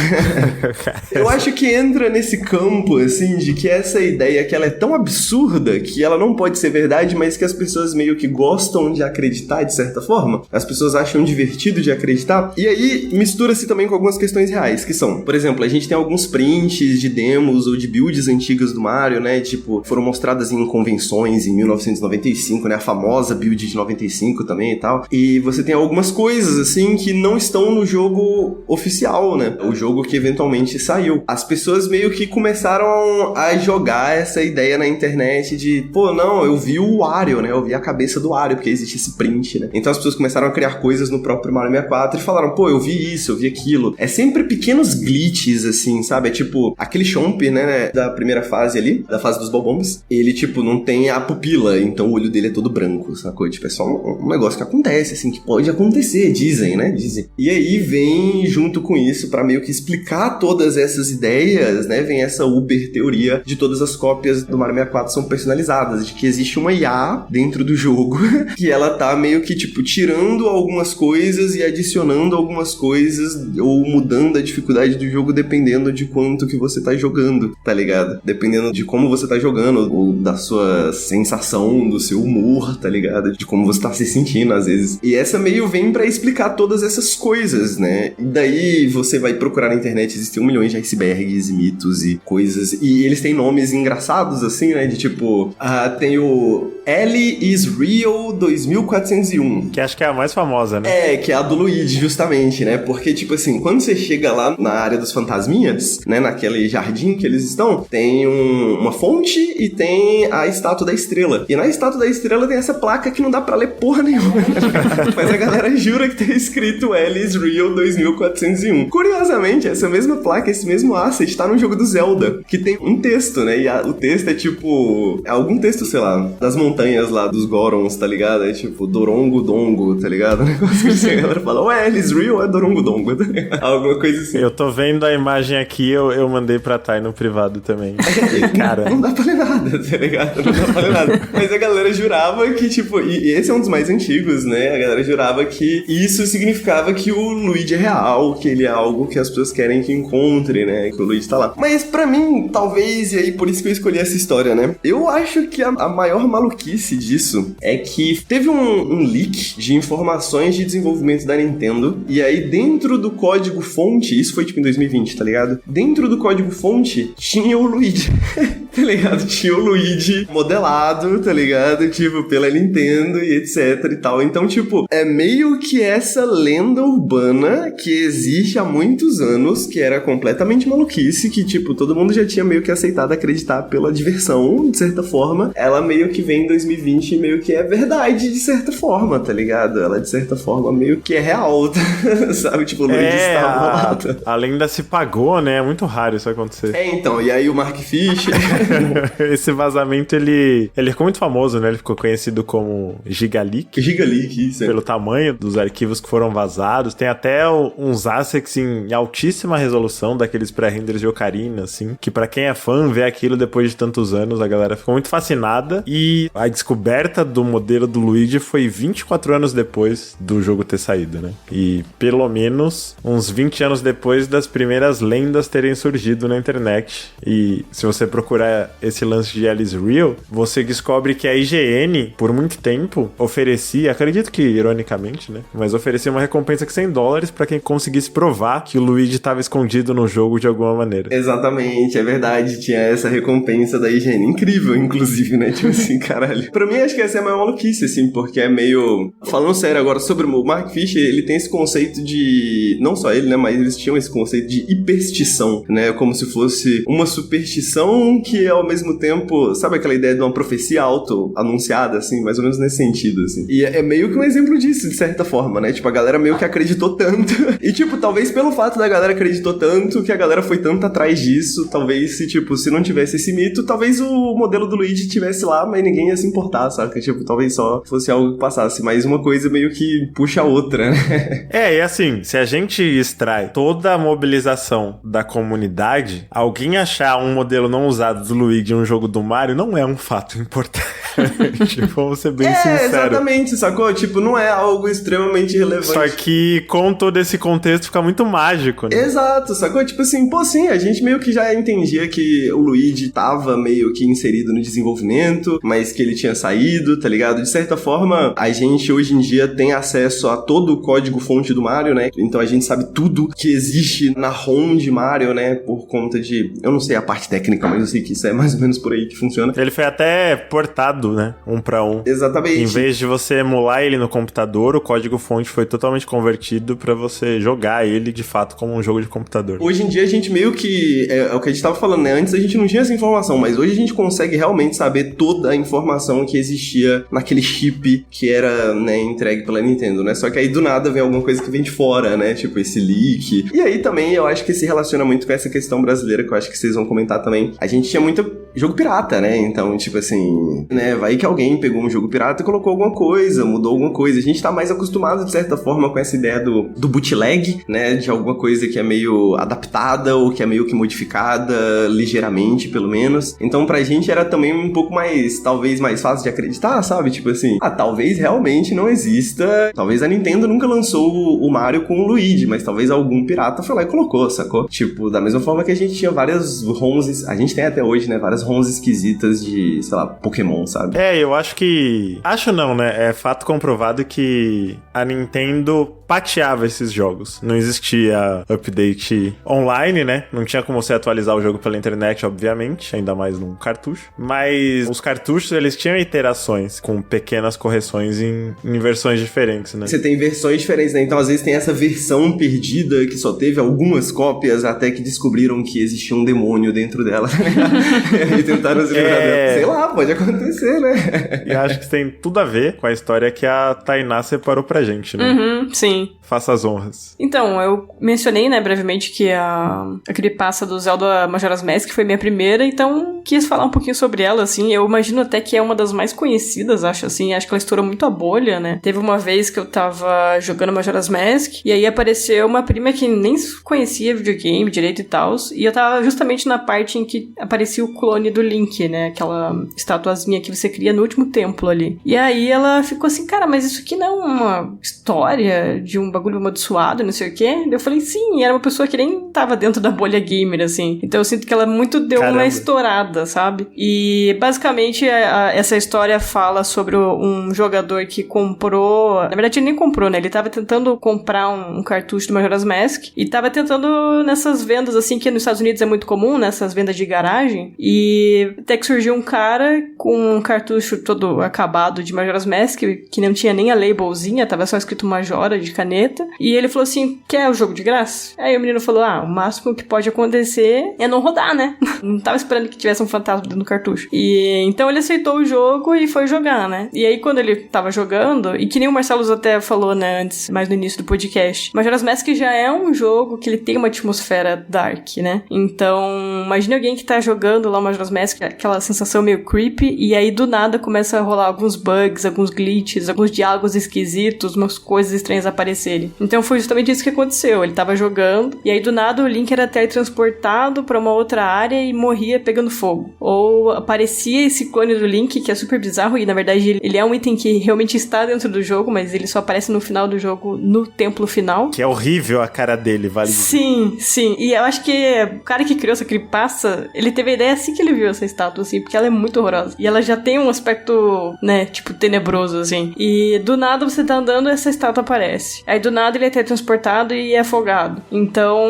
Eu acho que entra nesse campo, assim, de que essa ideia que ela é tão absurda que ela não pode ser verdade, mas que as pessoas meio que gostam de acreditar de certa forma. As pessoas acham divertido de acreditar. E aí mistura-se também com algumas questões reais, que são, por exemplo, a gente tem alguns prints de demos ou de builds antigas do Mario, né? Tipo, foram mostradas em convenções em 1995, né? A famosa build de 95 também e tal. E você tem algumas coisas, assim, que não estão no jogo oficial, né? O jogo que eventualmente saiu. As pessoas meio que começaram a jogar essa ideia na internet de, pô, não, eu vi o Wario, né? Eu vi a cabeça do Wario, porque existe esse print, né? Então as pessoas começaram a criar coisas no próprio Mario 64 e falaram, pô, eu vi isso, eu vi aquilo. É sempre pequenos glitches, assim, sabe? É tipo, aquele Chomp, né, da primeira fase ali, da fase dos Bobombs, ele, tipo, não tem a pupila, então o olho dele é todo branco, sacou? Tipo, é só um negócio que acontece, assim, que pode acontecer, dizem, né? Dizem. E aí vem, junto com isso, pra meio que explicar todas essas ideias, né? Vem essa Uber teoria de todas as cópias do Mario 64 são personalizadas, de que existe uma IA dentro do jogo, que ela tá meio que, tipo, tirando algumas coisas e adicionando algumas coisas, ou mudando a dificuldade do jogo dependendo de quanto que você tá jogando, tá ligado? Dependendo de como você tá jogando, ou da sua sensação, do seu humor, tá ligado? De como você tá se sentindo, às vezes. E essa meio vem pra explicar todas essas coisas, né? E daí você vai procurar na internet, existem 1 milhão de icebergs e mitos e coisas, e eles têm nomes engraçados, assim, né? De tipo, tem o Ellie is Real 2401. Que acho que é a mais famosa, né? É, que é a do Luigi, justamente, né? Porque, tipo assim, quando você chega lá na área dos fantasminhas, né? naquele jardim que eles estão, tem uma fonte e tem a estátua da estrela. E na estátua da estrela tem essa placa que não dá pra ler porra nenhuma. Mas a galera jura que tem escrito L is Real 2401. Curiosamente, essa mesma placa, esse mesmo asset, tá no jogo do Zelda, que tem um texto, né? E o texto é tipo... É algum texto, sei lá, das montanhas lá dos Gorons, tá ligado? É tipo Dorongo Dongo, tá ligado? Um negócio assim, a galera fala, ué, L is Real é Dorongo Dongo, tá ligado? Alguma coisa assim. Eu tô vendo a imagem aqui, eu mandei pra Thay no privado também. Cara... Não dá pra ler nada, tá ligado? Não dá pra ler nada. Mas a galera jurava que, tipo... E esse é um dos mais antigos, né? A galera jurava que isso significava que o Luigi é real, que ele é algo que as pessoas querem que encontre, né? Que o Luigi tá lá. Mas pra mim, talvez, e aí por isso que eu escolhi essa história, né? Eu acho que a maior maluquice disso é que teve um leak de informações de desenvolvimento da Nintendo, e aí dentro do código-fonte, isso foi tipo em 2020, tá ligado? Dentro do código-fonte tinha o Luigi, tá ligado? Tinha o Luigi modelado, tá ligado? Tipo, pela Nintendo e etc e tal. Então, tipo, é meio que essa lenda urbana que existe há muitos anos, que era completamente maluquice, que, tipo, todo mundo já tinha meio que aceitado acreditar pela diversão, de certa forma. Ela meio que vem em 2020 e meio que é verdade, de certa forma, tá ligado? Ela, de certa forma, meio que é real, sabe? Tipo, o Luigi estava rolado. A lenda se pagou, né? É muito raro isso acontecer. Então, e aí o Mark Fisher... Esse vazamento, ele ficou muito famoso, né? Ele ficou conhecido como Gigaleak. Gigaleak, isso. Pelo tamanho dos arquivos que foram vazados. Tem até uns assets em altíssima resolução, daqueles pré-renders de Ocarina, assim, que pra quem é fã, vê aquilo depois de tantos anos, a galera ficou muito fascinada. E a descoberta do modelo do Luigi foi 24 anos depois do jogo ter saído, né? E pelo menos uns 20 anos depois das primeiras lendas terem surgido na internet. E se você procurar esse lance de Alice Real, você descobre que a IGN, por muito tempo, oferecia, acredito que ironicamente, né? Mas oferecia uma recompensa de $100 pra quem conseguisse provar que o Luigi estava escondido no jogo de alguma maneira. Exatamente, é verdade. Tinha essa recompensa da IGN. Incrível, inclusive, né? Tipo assim, caralho. Pra mim, acho que essa é a maior maluquice, assim, porque é meio... Falando sério agora sobre o Mark Fisher, ele tem esse conceito de... Não só ele, né? Mas eles tinham esse conceito de hiperstição, né? Como se fosse uma superstição que, ao mesmo tempo... Sabe aquela ideia de uma profecia auto-anunciada, assim? Mais ou menos nesse sentido, assim. E é meio que um exemplo disso, de certa forma, né? Tipo, a galera meio que acreditou tanto. E, tipo, talvez pelo fato da galera acreditou tanto, que a galera foi tanto atrás disso, talvez se não tivesse esse mito, talvez o modelo do Luigi tivesse lá, mas ninguém ia se importar, saca? Tipo, talvez só fosse algo que passasse. Mas uma coisa meio que puxa a outra, né? E assim, se a gente extrai toda a mobilização da comunidade, alguém achar um modelo não usado do Luigi em um jogo do Mario não é um fato importante. Vamos ser bem sinceros. Exatamente, sacou? Tipo, não é algo extremamente relevante. Só que com todo esse contexto fica muito mágico, né? Exato, sacou? Tipo assim, pô, sim, a gente meio que já entendia que o Luigi tava meio que inserido no desenvolvimento, mas que ele tinha saído, tá ligado? De certa forma, a gente hoje em dia tem acesso a todo o código-fonte do Mario, né? Então a gente sabe tudo que existe na ROM de Mario, né? Por conta de... Eu não sei a parte técnica, mas eu sei que isso é mais ou menos por aí que funciona. Ele foi até portado, né? 1 pra 1. Exatamente. Em vez de você emular ele no computador, o código-fonte foi totalmente convertido pra você jogar ele, de fato, como um jogo de computador. Hoje em dia a gente meio que... É o que a gente tava falando, né? Antes a gente não tinha essa informação, mas hoje a gente consegue realmente saber toda a informação que existia naquele chip que era, né, entregue pela Nintendo, né? Só que aí do nada vem alguma coisa que vem de fora, né? Tipo esse leak. E aí também eu acho que se relaciona muito com essa questão brasileira, que eu acho que vocês vão comentar também. A gente tinha muito jogo pirata, né? Então, tipo assim, né? Vai que alguém pegou um jogo pirata e colocou alguma coisa, mudou alguma coisa. A gente tá mais acostumado, de certa forma, com essa ideia do bootleg, né? De alguma coisa que é meio adaptada ou que é meio que modificada, ligeiramente, pelo menos. Então, pra gente era também um pouco mais, talvez, mais fácil de acreditar, sabe? Tipo assim, talvez realmente não exista. Talvez a Nintendo nunca lançou o Mario com o Luigi, mas talvez algum pirata foi lá e colocou, sacou? Tipo, da mesma forma que a gente tinha várias ROMs, a gente tem até hoje, né? Várias ROMs esquisitas de, sei lá, Pokémon, sabe? Eu acho que... Acho não, né? É fato comprovado que a Nintendo pateava esses jogos. Não existia update online, né? Não tinha como você atualizar o jogo pela internet, obviamente, ainda mais num cartucho. Mas os cartuchos, eles tinham iterações com pequenas correções em versões diferentes, né? Você tem versões diferentes, né? Então, às vezes, tem essa versão perdida que só teve algumas cópias até que descobriram que existia um demônio dentro dela. E tentaram se livrar dela. Sei lá, pode acontecer, né? E acho que tem tudo a ver com a história que a Tainá separou pra gente, né? Sim. Faça as honras. Então, eu mencionei, né, brevemente que a creepypasta do Zelda Majora's Mask foi minha primeira, então quis falar um pouquinho sobre ela, assim. Eu imagino até que é uma das mais conhecidas, acho assim. Acho que ela estourou muito a bolha, né? Teve uma vez que eu tava jogando Majora's Mask e aí apareceu uma prima que nem conhecia videogame direito e tal, e eu tava justamente na parte em que aparecia o clone do Link, né? Aquela estatuazinha que você cria no último templo ali. E aí ela ficou assim, cara, mas isso aqui não é uma história de um bagulho amaldiçoado, não sei o quê? Eu falei, sim, era uma pessoa que nem tava dentro da bolha gamer, assim. Então eu sinto que ela muito deu uma estourada, sabe? E basicamente essa história fala sobre um jogador que comprou... Na verdade ele nem comprou, né? Ele tava tentando comprar um cartucho do Majora's Mask e tava tentando nessas vendas, assim, que nos Estados Unidos é muito comum, nessas vendas de garagem, e até que surgiu um cara com um cartucho todo acabado de Majora's Mask, que não tinha nem a labelzinha, tava só escrito Majora de caneta, e ele falou assim, quer o jogo de graça? Aí o menino falou, o máximo que pode acontecer é não rodar, né? Não tava esperando que tivesse um fantasma dentro do cartucho. E então ele aceitou o jogo e foi jogar, né? E aí quando ele tava jogando, e que nem o Marcelo até falou, né, antes, mais no início do podcast, Majora's Mask já é um jogo que ele tem uma atmosfera dark, né? Então, imagine alguém que tá jogando lá o Majora's Mask, aquela sensação meio creepy, e aí do nada começa a rolar alguns bugs, alguns glitches, alguns diálogos esquisitos, umas coisas estranhas aparecerem. Então foi justamente isso que aconteceu. Ele tava jogando, e aí do nada o Link era teletransportado pra uma outra área e morria pegando fogo. Ou aparecia esse clone do Link, que é super bizarro, e na verdade ele é um item que realmente está dentro do jogo, mas ele só aparece no final do jogo, no templo final. Que é horrível a cara dele, vale dizer. Sim, sim. E eu acho que o cara que criou essa creepypasta, ele teve a ideia assim que ele viu essa estátua, assim, porque ela é muito horrorosa. E ela já tem um aspecto, né, tipo, tenebroso, assim. E do nada você tá andando e essa estátua aparece. Aí do nada ele é teletransportado e é afogado. Então,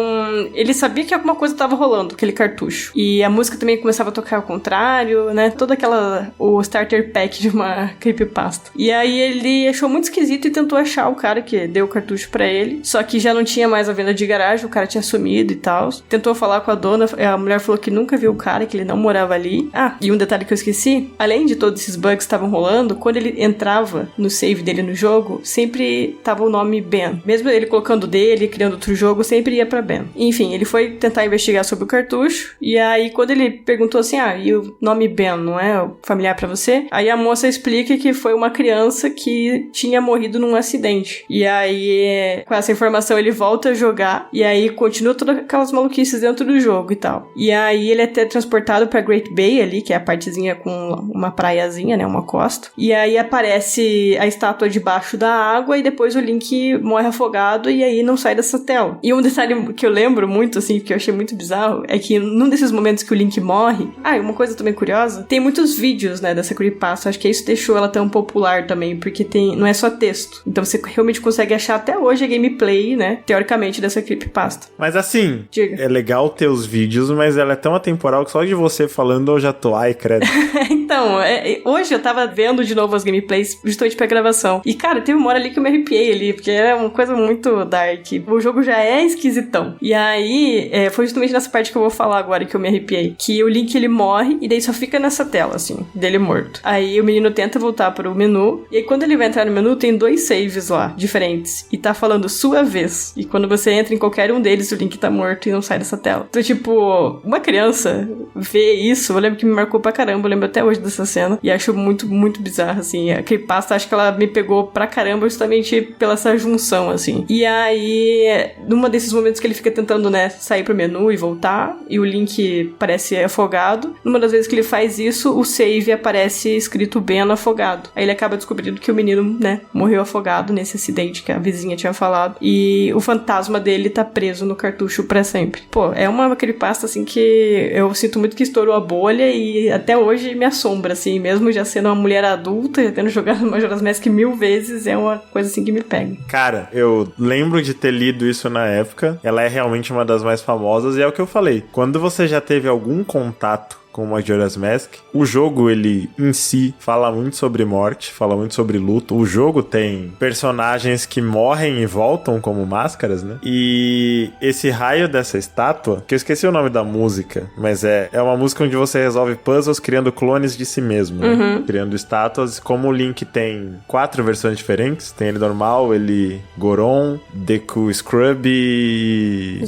ele sabia que alguma coisa tava rolando, aquele cartucho. E a música também começava a tocar ao contrário, né? Toda aquela... o starter pack de uma creepypasta. E aí ele achou muito esquisito e tentou achar o cara que deu o cartucho pra ele. Só que já não tinha mais a venda de garagem, o cara tinha sumido e tal. Tentou falar com a dona, a mulher falou que nunca viu o cara, que ele não morava ali. E um detalhe que eu esqueci, além de todos esses bugs que estavam rolando, quando ele entrava no save dele no jogo, sempre tava o nome Ben. Mesmo ele colocando dele, criando outro jogo, sempre ia pra Ben. Enfim, ele foi tentar investigar sobre o cartucho, e aí quando ele perguntou assim, e o nome Ben não é familiar pra você? Aí a moça explica que foi uma criança que tinha morrido num acidente. E aí, com essa informação, ele volta a jogar, e aí continua todas aquelas maluquices dentro do jogo e tal. E aí ele é até transportado pra Great Bay ali, que é a partezinha com uma praiazinha, né, uma costa. E aí aparece a estátua debaixo da água, e depois o Link morre afogado, e aí não sai dessa tela. E um detalhe que eu lembro muito, assim, que eu achei muito bizarro, é que num desses momentos que o Link morre... uma coisa também curiosa, tem muitos vídeos, né, dessa creepypasta. Acho que isso deixou ela tão popular também, porque não é só texto. Então você realmente consegue achar até hoje a gameplay, né, teoricamente, dessa creepypasta. Mas assim, diga. É legal ter os vídeos, mas ela é tão atemporal que só de você falando eu já tô, credo. Então, hoje eu tava vendo de novo as gameplays justamente pra gravação. E, cara, teve uma hora ali que eu me arrepiei ali, porque era uma coisa muito dark. O jogo já é esquisitão. E aí, foi justamente nessa parte que eu vou falar agora que eu me arrepiei. Que o Link, ele morre, e daí só fica nessa tela, assim, dele morto. Aí o menino tenta voltar pro menu, e aí quando ele vai entrar no menu, tem 2 saves lá, diferentes. E tá falando sua vez. E quando você entra em qualquer um deles, o Link tá morto e não sai dessa tela. Então, tipo, uma criança vê isso, eu lembro que me marcou pra caramba, eu lembro até hoje dessa cena, e acho muito, muito bizarro, assim. A creepypasta, acho que ela me pegou pra caramba justamente pela essa junção, assim. E aí, numa desses momentos que ele fica tentando, né, sair pro menu e voltar, e o Link parece afogado, numa das vezes que ele faz isso, o save aparece escrito Ben afogado. Aí ele acaba descobrindo que o menino, né, morreu afogado nesse acidente que a vizinha tinha falado, e o fantasma dele tá preso no cartucho pra sempre. Pô, é uma creepypasta, assim, que eu sinto muito que estourou a bolha e até hoje me assombra, assim, mesmo já sendo uma mulher adulta, já tendo jogado Majora's Mask 1000 vezes, é uma coisa, assim, que me pega. Cara, Cara, eu lembro de ter lido isso na época. Ela é realmente uma das mais famosas e é o que eu falei. Quando você já teve algum contato com Majora's Mask, o jogo, ele em si fala muito sobre morte, fala muito sobre luto. O jogo tem personagens que morrem e voltam como máscaras, né? E esse raio dessa estátua, que eu esqueci o nome da música, mas é uma música onde você resolve puzzles criando clones de si mesmo, né? Criando estátuas. Como o Link tem 4 versões diferentes, tem ele normal, ele Goron, Deku Scrub e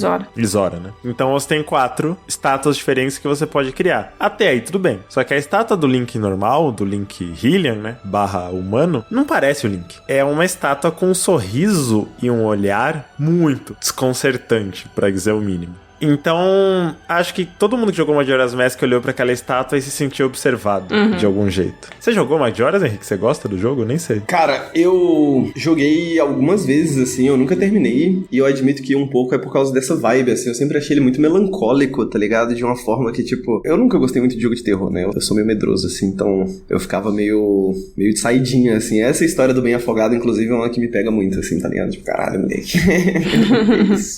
Zora, né? Então você tem 4 estátuas diferentes que você pode criar. Até aí, tudo bem. Só que a estátua do Link normal, do Link Hylian, né? / humano, não parece o Link. É uma estátua com um sorriso e um olhar muito desconcertante, pra dizer o mínimo. Então, acho que todo mundo que jogou Majora's Mask olhou pra aquela estátua e se sentiu observado de algum jeito. Você jogou Majora's, Henrique? Você gosta do jogo? Nem sei. Cara, eu joguei algumas vezes, assim, eu nunca terminei, e eu admito que um pouco é por causa dessa vibe, assim, eu sempre achei ele muito melancólico, tá ligado? De uma forma que, tipo, eu nunca gostei muito de jogo de terror, né? Eu sou meio medroso, assim, então eu ficava meio de saidinha, assim. Essa história do Bem Afogado, inclusive, é uma que me pega muito, assim, tá ligado? Tipo, caralho, moleque.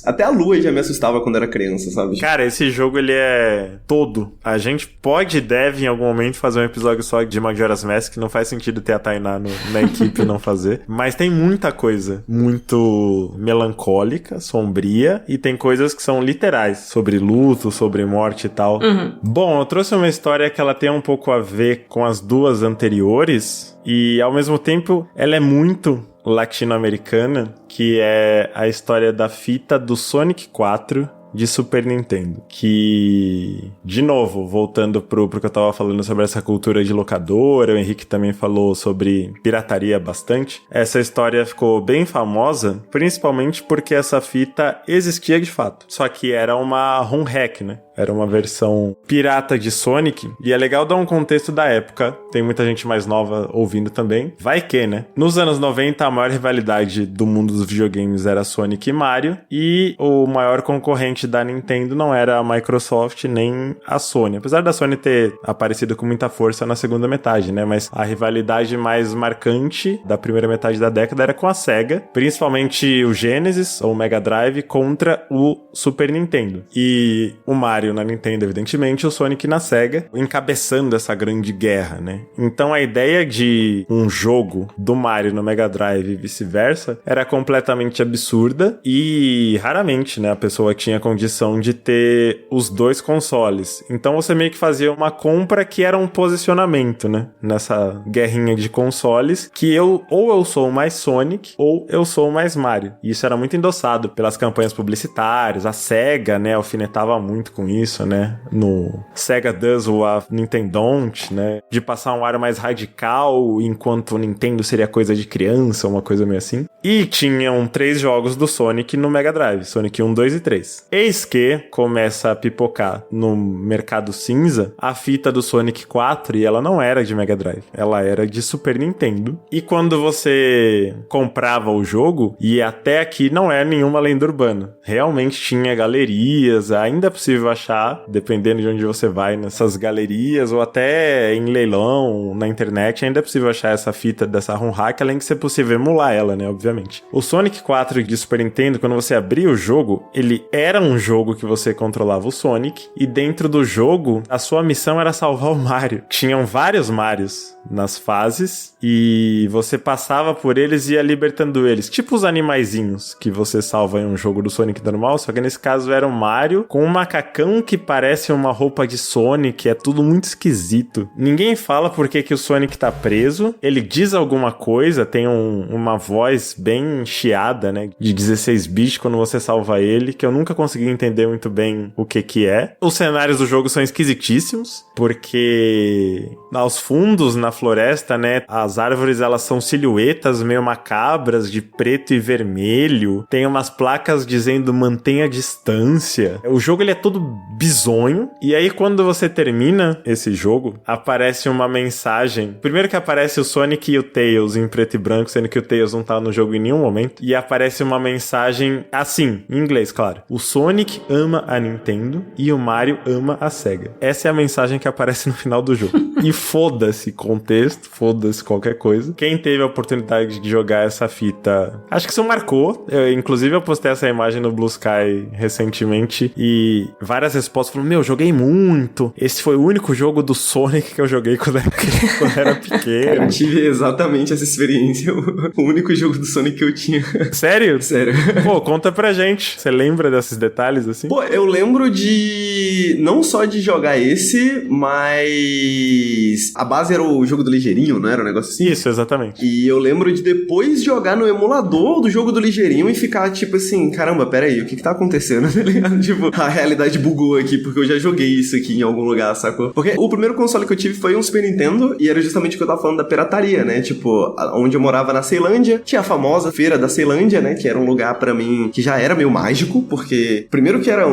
Até a lua já me assustava quando era criança. Sabe? Cara, esse jogo, ele é todo. A gente pode e deve, em algum momento, fazer um episódio só de Majora's Mask. Não faz sentido ter a Tainá na equipe e não fazer. Mas tem muita coisa muito melancólica, sombria, e tem coisas que são literais, sobre luto, sobre morte e tal. Bom, eu trouxe uma história que ela tem um pouco a ver com as duas anteriores, e ao mesmo tempo ela é muito latino-americana, que é a história da fita do Sonic 4 de Super Nintendo, que, de novo, voltando pro que eu tava falando sobre essa cultura de locadora, o Henrique também falou sobre pirataria bastante, essa história ficou bem famosa, principalmente porque essa fita existia de fato, só que era uma ROM hack, né? Era uma versão pirata de Sonic, e é legal dar um contexto da época, tem muita gente mais nova ouvindo também, vai que, né? Nos anos 90, a maior rivalidade do mundo dos videogames era Sonic e Mario, e o maior concorrente da Nintendo não era a Microsoft nem a Sony, apesar da Sony ter aparecido com muita força na segunda metade, né? Mas a rivalidade mais marcante da primeira metade da década era com a Sega, principalmente o Genesis, ou o Mega Drive, contra o Super Nintendo. E o Mario na Nintendo, evidentemente, o Sonic na Sega, encabeçando essa grande guerra, né? Então a ideia de um jogo do Mario no Mega Drive e vice-versa era completamente absurda, e raramente, né, a pessoa tinha condição de ter os dois consoles. Então você meio que fazia uma compra que era um posicionamento, né? Nessa guerrinha de consoles, que eu sou mais Sonic ou eu sou mais Mario. E isso era muito endossado pelas campanhas publicitárias. A Sega, né, alfinetava muito com isso, né? No Sega Does What Nintendo Don't, né? De passar um ar mais radical, enquanto o Nintendo seria coisa de criança, uma coisa meio assim. E tinham 3 jogos do Sonic no Mega Drive. Sonic 1, 2 e 3. Eis que começa a pipocar no mercado cinza a fita do Sonic 4, e ela não era de Mega Drive, ela era de Super Nintendo. E quando você comprava o jogo, e até aqui não é nenhuma lenda urbana, realmente tinha galerias, ainda é possível achar, dependendo de onde você vai, nessas galerias, ou até em leilão, na internet, ainda é possível achar essa fita dessa ROM hack, além de ser possível emular ela, né, obviamente. O Sonic 4 de Super Nintendo, quando você abria o jogo, ele era um jogo que você controlava o Sonic, e dentro do jogo, a sua missão era salvar o Mario. Tinham vários Marios nas fases, e você passava por eles e ia libertando eles, tipo os animaizinhos que você salva em um jogo do Sonic normal, só que nesse caso era o Mario com um macacão que parece uma roupa de Sonic, é tudo muito esquisito. Ninguém fala por que o Sonic tá preso, ele diz alguma coisa, tem uma voz bem chiada, né, de 16 bits quando você salva ele, que eu nunca consegui entender muito bem o que é. Os cenários do jogo são esquisitíssimos, porque aos fundos, na floresta, né, as árvores, elas são silhuetas meio macabras, de preto e vermelho, tem umas placas dizendo mantenha a distância. O jogo, ele é todo bizonho. E aí, quando você termina esse jogo, aparece uma mensagem. Primeiro que aparece o Sonic e o Tails em preto e branco, sendo que o Tails não tá no jogo em nenhum momento. E aparece uma mensagem assim, em inglês, claro. O Sonic ama a Nintendo e o Mario ama a Sega. Essa é a mensagem que aparece no final do jogo. E foda-se contexto, foda-se qualquer coisa. Quem teve a oportunidade de jogar essa fita, acho que isso marcou. Inclusive, eu postei essa imagem no Blue Sky recentemente e várias respostas falaram, meu, joguei muito. Esse foi o único jogo do Sonic que eu joguei quando era pequeno. Eu tive exatamente essa experiência. O único jogo do Sonic que eu tinha. Sério? Sério. Pô, conta pra gente. Você lembra desses detalhes, assim? Pô, eu lembro de... não só de jogar esse, mas... a base era o jogo do Ligeirinho, não era um negócio assim? Isso, exatamente. E eu lembro de depois jogar no emulador do jogo do Ligeirinho e ficar tipo assim, caramba, peraí, o que tá acontecendo? Tá ligado? Tipo, a realidade bugou aqui, porque eu já joguei isso aqui em algum lugar, sacou? Porque o primeiro console que eu tive foi um Super Nintendo e era justamente o que eu tava falando da pirataria, né? Tipo, onde eu morava na Ceilândia, tinha a famosa Feira da Ceilândia, né? Que era um lugar pra mim que já era meio mágico, porque primeiro que era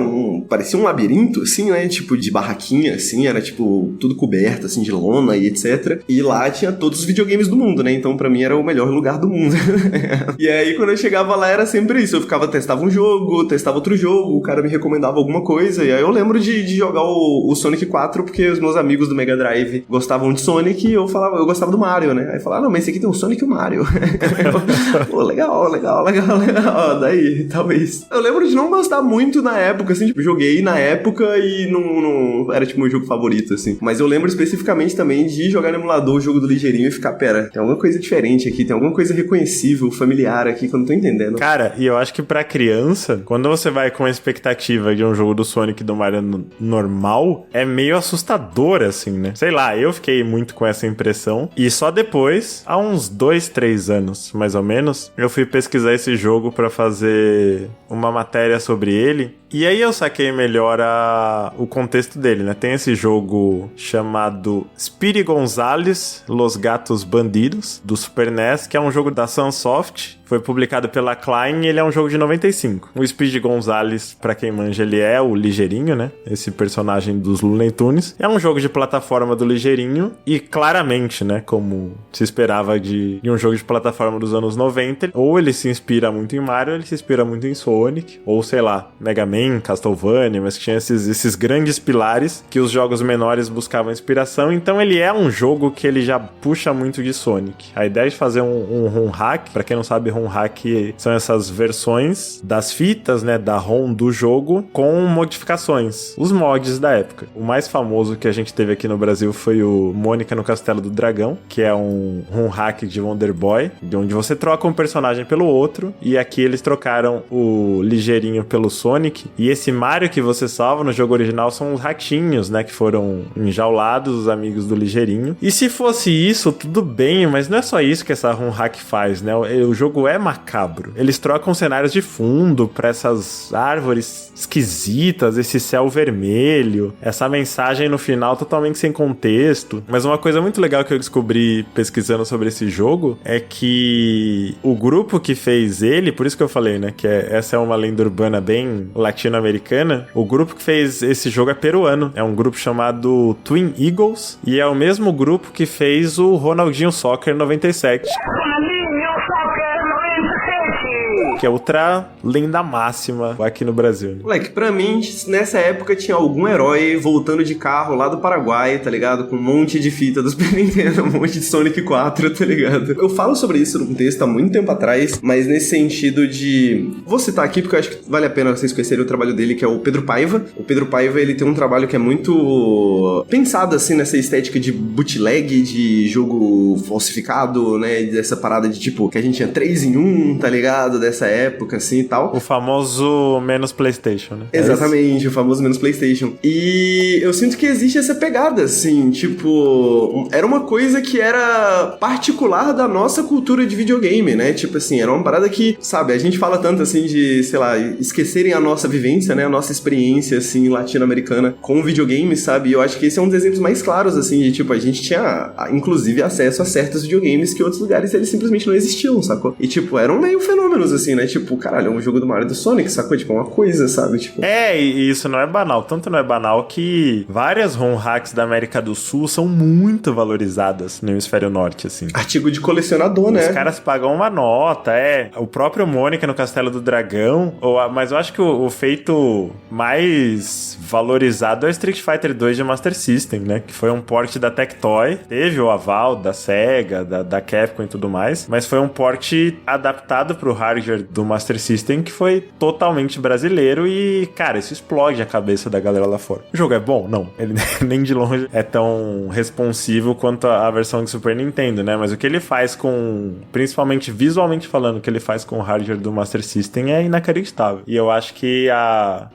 parecia um labirinto, assim, né? Tipo, de barraquinha, assim, era tipo, tudo coberto, assim, de lona e etc. E lá tinha todos os videogames do mundo, né? Então pra mim era o melhor lugar do mundo. E aí quando eu chegava lá era sempre isso, eu testava um jogo, testava outro jogo, o cara me recomendava alguma coisa, e aí eu lembro de jogar o Sonic 4, porque os meus amigos do Mega Drive gostavam de Sonic e eu gostava do Mario, né? Aí falava, não, mas esse aqui tem o Sonic e o Mario. Pô, legal. Daí, talvez. Eu lembro de não gostar muito na época, assim, tipo, joguei na época e não era, tipo, meu jogo favorito, assim. Mas eu lembro especificamente também de jogar no emulador o jogo do Ligeirinho e ficar, pera, tem alguma coisa diferente aqui, tem alguma coisa reconhecível, familiar aqui que eu não tô entendendo. Cara, e eu acho que pra criança, quando você vai com a expectativa de um jogo do Sonic e do Mario normal, é meio assustador, assim, né? Sei lá, eu fiquei muito com essa impressão. E só depois, há uns 2, 3 anos, mais ou menos, eu fui pesquisar esse jogo pra fazer uma matéria sobre ele. E aí eu saquei melhor o contexto dele, né? Tem esse jogo chamado Speedy Gonzales, Los Gatos Bandidos, do Super NES, que é um jogo da Sunsoft. Foi publicado pela Klein e ele é um jogo de 95. O Speedy Gonzales, pra quem manja, ele é o Ligeirinho, né? Esse personagem dos Looney Tunes. É um jogo de plataforma do Ligeirinho e claramente, né? Como se esperava de um jogo de plataforma dos anos 90, ou ele se inspira muito em Mario, ou ele se inspira muito em Sonic, ou sei lá, Mega Man, Castlevania, mas que tinha esses grandes pilares que os jogos menores buscavam inspiração. Então ele é um jogo que ele já puxa muito de Sonic. A ideia de fazer um ROM hack, pra quem não sabe, ROM hack são essas versões das fitas, né, da ROM do jogo com modificações, os mods da época. O mais famoso que a gente teve aqui no Brasil foi o Mônica no Castelo do Dragão, que é um ROM hack de Wonder Boy, de onde você troca um personagem pelo outro, e aqui eles trocaram o Ligeirinho pelo Sonic, e esse Mario que você salva no jogo original são os ratinhos, né, que foram enjaulados, os amigos do Ligeirinho. E se fosse isso, tudo bem, mas não é só isso que essa ROM hack faz, né? O jogo é macabro. Eles trocam cenários de fundo pra essas árvores esquisitas, esse céu vermelho, essa mensagem no final totalmente sem contexto. Mas uma coisa muito legal que eu descobri pesquisando sobre esse jogo é que o grupo que fez ele, por isso que eu falei, né, que essa é uma lenda urbana bem latino-americana, o grupo que fez esse jogo é peruano. É um grupo chamado Twin Eagles e é o mesmo grupo que fez o Ronaldinho Soccer 97. Que é outra lenda máxima aqui no Brasil. Moleque, pra mim, nessa época tinha algum herói voltando de carro lá do Paraguai, tá ligado? Com um monte de fita do Super Nintendo, um monte de Sonic 4, tá ligado? Eu falo sobre isso num texto há muito tempo atrás, mas nesse sentido de... Vou citar aqui porque eu acho que vale a pena vocês conhecerem o trabalho dele, que é o Pedro Paiva. O Pedro Paiva, ele tem um trabalho que é muito pensado, assim, nessa estética de bootleg, de jogo falsificado, né? Dessa parada de, tipo, que a gente tinha 3 em 1, tá ligado? Dessa época, assim, e tal. O famoso menos PlayStation, né? Exatamente, o famoso menos PlayStation. E eu sinto que existe essa pegada, assim, tipo... Era uma coisa que era particular da nossa cultura de videogame, né? Tipo assim, era uma parada que, sabe, a gente fala tanto, assim, de, sei lá, esquecerem a nossa vivência, né? A nossa experiência, assim, latino-americana com videogames, sabe? E eu acho que esse é um dos exemplos mais claros, assim, de, tipo, a gente tinha, inclusive, acesso a certos videogames que em outros lugares eles simplesmente não existiam, sacou? E, tipo, eram meio fenômenos, assim, né? né? Tipo, caralho, é um jogo do Mario e do Sonic, sacou? Tipo, é uma coisa, sabe? Tipo... E isso não é banal. Tanto não é banal que várias ROM hacks da América do Sul são muito valorizadas no hemisfério norte, assim. Artigo de colecionador, né? Os caras pagam uma nota, o próprio Mônica no Castelo do Dragão, mas eu acho que o feito mais valorizado é o Street Fighter 2 de Master System, né? Que foi um port da Tectoy, teve o aval da Sega, da Capcom e tudo mais, mas foi um port adaptado pro hardware do Master System que foi totalmente brasileiro e, cara, isso explode a cabeça da galera lá fora. O jogo é bom? Não. Ele nem de longe é tão responsivo quanto a versão de Super Nintendo, né? Mas o que ele faz principalmente visualmente falando, o que ele faz com o hardware do Master System é inacreditável. E eu acho que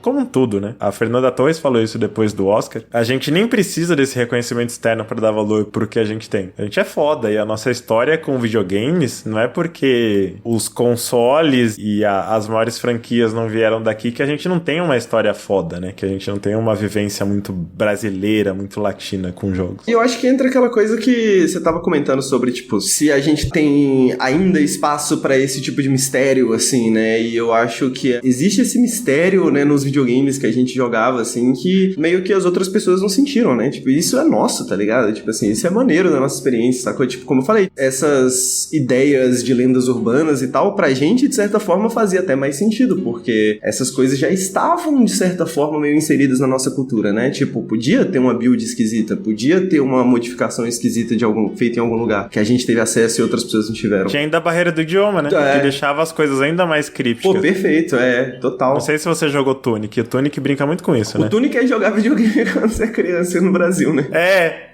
como um tudo, né? A Fernanda Torres falou isso depois do Oscar. A gente nem precisa desse reconhecimento externo pra dar valor pro que a gente tem. A gente é foda e a nossa história com videogames não é porque os consoles e as maiores franquias não vieram daqui que a gente não tem uma história foda, né? Que a gente não tem uma vivência muito brasileira, muito latina com jogos. E eu acho que entra aquela coisa que você tava comentando sobre, tipo, se a gente tem ainda espaço pra esse tipo de mistério, assim, né? E eu acho que existe esse mistério, né, nos videogames que a gente jogava, assim, que meio que as outras pessoas não sentiram, né? Tipo, isso é nosso, tá ligado? Tipo assim, isso é maneiro da nossa experiência, sacou? Tipo, como eu falei, essas ideias de lendas urbanas e tal, pra gente, de certa forma, fazia até mais sentido, porque essas coisas já estavam, de certa forma, meio inseridas na nossa cultura, né? Tipo, podia ter uma build esquisita, podia ter uma modificação esquisita feita em algum lugar, que a gente teve acesso e outras pessoas não tiveram. Tinha ainda a barreira do idioma, né? Que deixava as coisas ainda mais crípticas. Pô, perfeito, total. Não sei se você jogou Tunic. O Tunic brinca muito com isso, né? O Tunic é jogar videogame quando você é criança no Brasil, né?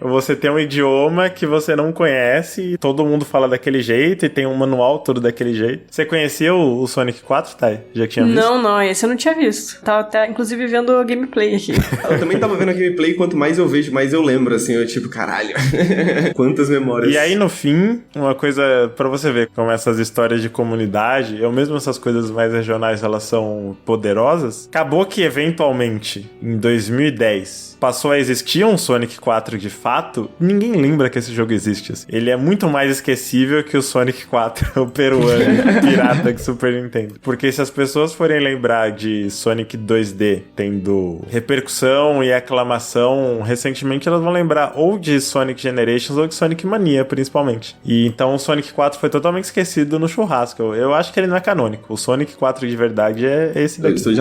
Você tem um idioma que você não conhece e todo mundo fala daquele jeito e tem um manual todo daquele jeito. Você conhecia o Sonic 4, Thay? Já tinha visto? Não, esse eu não tinha visto. Tava até, inclusive, vendo a gameplay aqui. Eu também tava vendo a gameplay e quanto mais eu vejo, mais eu lembro, assim, eu tipo, caralho, quantas memórias. E aí, no fim, uma coisa pra você ver como essas histórias de comunidade, ou mesmo essas coisas mais regionais, elas são poderosas. Acabou que, eventualmente, em 2010, passou a existir um Sonic 4 de fato, ninguém lembra que esse jogo existe. Assim. Ele é muito mais esquecível que o Sonic 4, o peruano, pirata de Super Nintendo. Porque se as pessoas forem lembrar de Sonic 2D tendo repercussão e aclamação, recentemente elas vão lembrar ou de Sonic Generations ou de Sonic Mania, principalmente. E então o Sonic 4 foi totalmente esquecido no churrasco. Eu acho que ele não é canônico. O Sonic 4 de verdade é esse daqui. Eu estou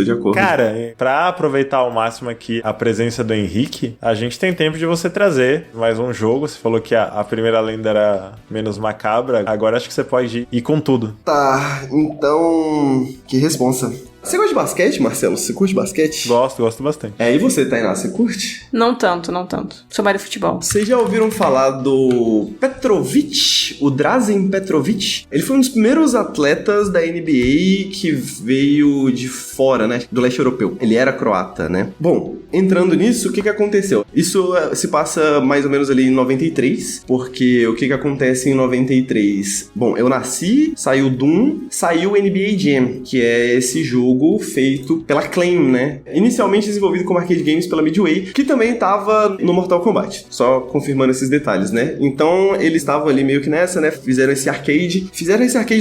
de acordo. Cara, pra aproveitar ao máximo aqui a presença do Henrique, a gente tem tempo de você trazer mais um jogo. Você falou que a primeira lenda era menos macabra, agora acho que você pode ir com tudo. Tá, então... que responsa. Você gosta de basquete, Marcelo? Você curte basquete? Gosto bastante. E você, Tainá, você curte? Não tanto. Sou mais de futebol. Vocês já ouviram falar do Petrovic? O Drazen Petrovic? Ele foi um dos primeiros atletas da NBA que veio de fora, né? Do leste europeu. Ele era croata, né? Bom, entrando nisso, o que aconteceu? Isso se passa mais ou menos ali em 93, porque o que acontece em 93? Bom, eu nasci, saiu Doom, saiu o NBA Jam, que é esse jogo feito pela Acclaim, né? Inicialmente desenvolvido como arcade games pela Midway, que também estava no Mortal Kombat. Só confirmando esses detalhes, né? Então, eles estavam ali meio que nessa, né? Fizeram esse arcade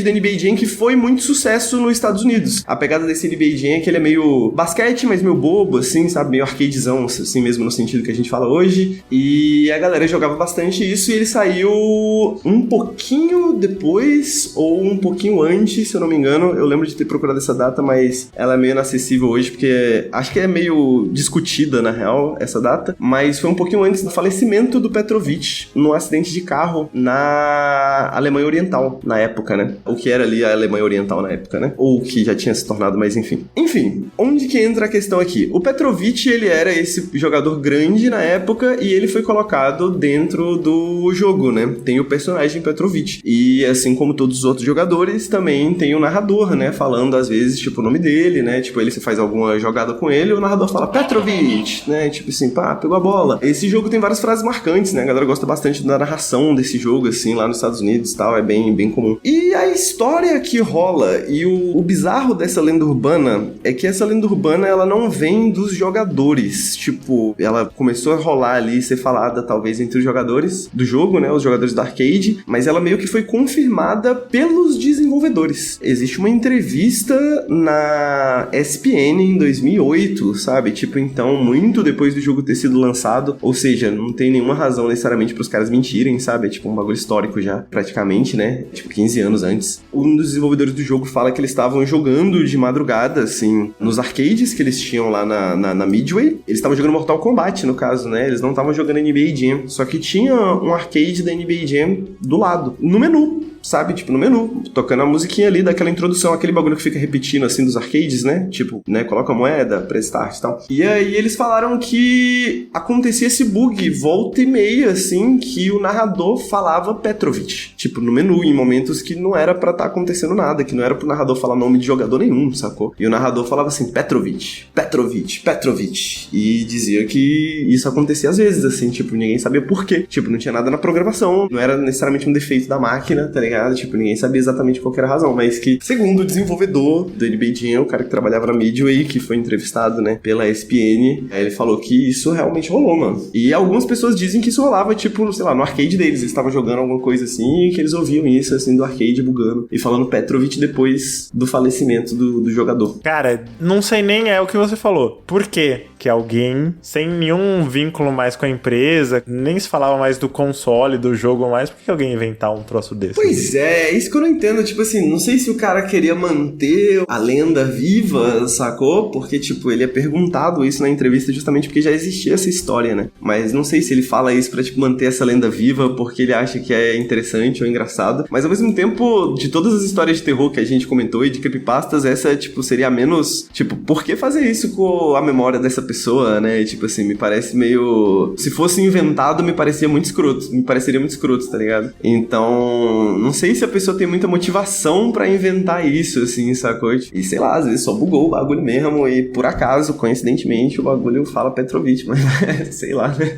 da NBA Jam que foi muito sucesso nos Estados Unidos. A pegada desse NBA Jam é que ele é meio basquete, mas meio bobo, assim, sabe? Meio arcadezão, assim mesmo no sentido que a gente fala hoje. E a galera jogava bastante isso e ele saiu um pouquinho depois ou um pouquinho antes, se eu não me engano. Eu lembro de ter procurado essa data, mas ela é meio inacessível hoje, porque acho que é meio discutida, na real, essa data, mas foi um pouquinho antes do falecimento do Petrovic num acidente de carro na Alemanha Oriental, na época, né? O que era ali a Alemanha Oriental na época, né? Ou que já tinha se tornado, mas enfim. Enfim, onde que entra a questão aqui? O Petrovic, ele era esse jogador grande na época e ele foi colocado dentro do jogo, né? Tem o personagem Petrovic. E assim como todos os outros jogadores, também tem o narrador, né? Falando às vezes, tipo, o nome dele ele, né? Tipo, ele faz alguma jogada com ele, o narrador fala Petrovic, né? Tipo assim, pá, pegou a bola. Esse jogo tem várias frases marcantes, né? A galera gosta bastante da narração desse jogo, assim, lá nos Estados Unidos e tal, é bem comum. E a história que rola e o bizarro dessa lenda urbana é que essa lenda urbana, ela não vem dos jogadores. Tipo, ela começou a rolar ali, ser falada talvez entre os jogadores do jogo, né? Os jogadores do arcade, mas ela meio que foi confirmada pelos desenvolvedores. Existe uma entrevista na ESPN em 2008, sabe? Tipo, então, muito depois do jogo ter sido lançado, ou seja, não tem nenhuma razão necessariamente pros caras mentirem, sabe? É tipo um bagulho histórico já, praticamente, né? Tipo, 15 anos antes. Um dos desenvolvedores do jogo fala que eles estavam jogando de madrugada, assim, nos arcades que eles tinham lá na Midway. Eles estavam jogando Mortal Kombat, no caso, né? Eles não estavam jogando NBA Jam. Só que tinha um arcade da NBA Jam do lado, no menu. Sabe? Tipo, no menu, tocando a musiquinha ali daquela introdução, aquele bagulho que fica repetindo, assim, dos arcades, né? Tipo, né? Coloca a moeda, press start e tal. E aí eles falaram que acontecia esse bug, volta e meia, assim, que o narrador falava Petrovic. Tipo, no menu, em momentos que não era pra estar acontecendo nada, que não era pro narrador falar nome de jogador nenhum, sacou? E o narrador falava assim, Petrovic. E dizia que isso acontecia às vezes, assim, tipo, ninguém sabia por quê. Tipo, não tinha nada na programação, não era necessariamente um defeito da máquina, tá ligado? Tipo, ninguém sabia exatamente qual que era a razão, mas que, segundo o desenvolvedor do NBA Jam, o cara que trabalhava na Midway, que foi entrevistado, né, pela ESPN, ele falou que isso realmente rolou, mano. E algumas pessoas dizem que isso rolava, tipo, sei lá, no arcade deles, eles estavam jogando alguma coisa assim, e que eles ouviam isso, assim, do arcade bugando, e falando Petrovic depois do falecimento do jogador. Cara, não sei nem o que você falou. Por quê? Que alguém, sem nenhum vínculo mais com a empresa, nem se falava mais do console, do jogo mais, por que alguém ia inventar um troço desse? Pois é isso que eu não entendo, tipo assim, não sei se o cara queria manter a lenda viva, sacou? Porque, tipo, ele é perguntado isso na entrevista justamente porque já existia essa história, né? Mas não sei se ele fala isso pra, tipo, manter essa lenda viva porque ele acha que é interessante ou engraçado, mas ao mesmo tempo, de todas as histórias de terror que a gente comentou e de creepypastas, essa, tipo, seria a menos, tipo, por que fazer isso com a memória dessa pessoa, né? E, tipo assim, me parece meio... Se fosse inventado, me pareceria muito escroto, tá ligado? Então, não sei se a pessoa tem muita motivação pra inventar isso, assim, sacou? E sei lá, às vezes só bugou o bagulho mesmo e por acaso, coincidentemente, o bagulho fala Petrovic, mas sei lá, né?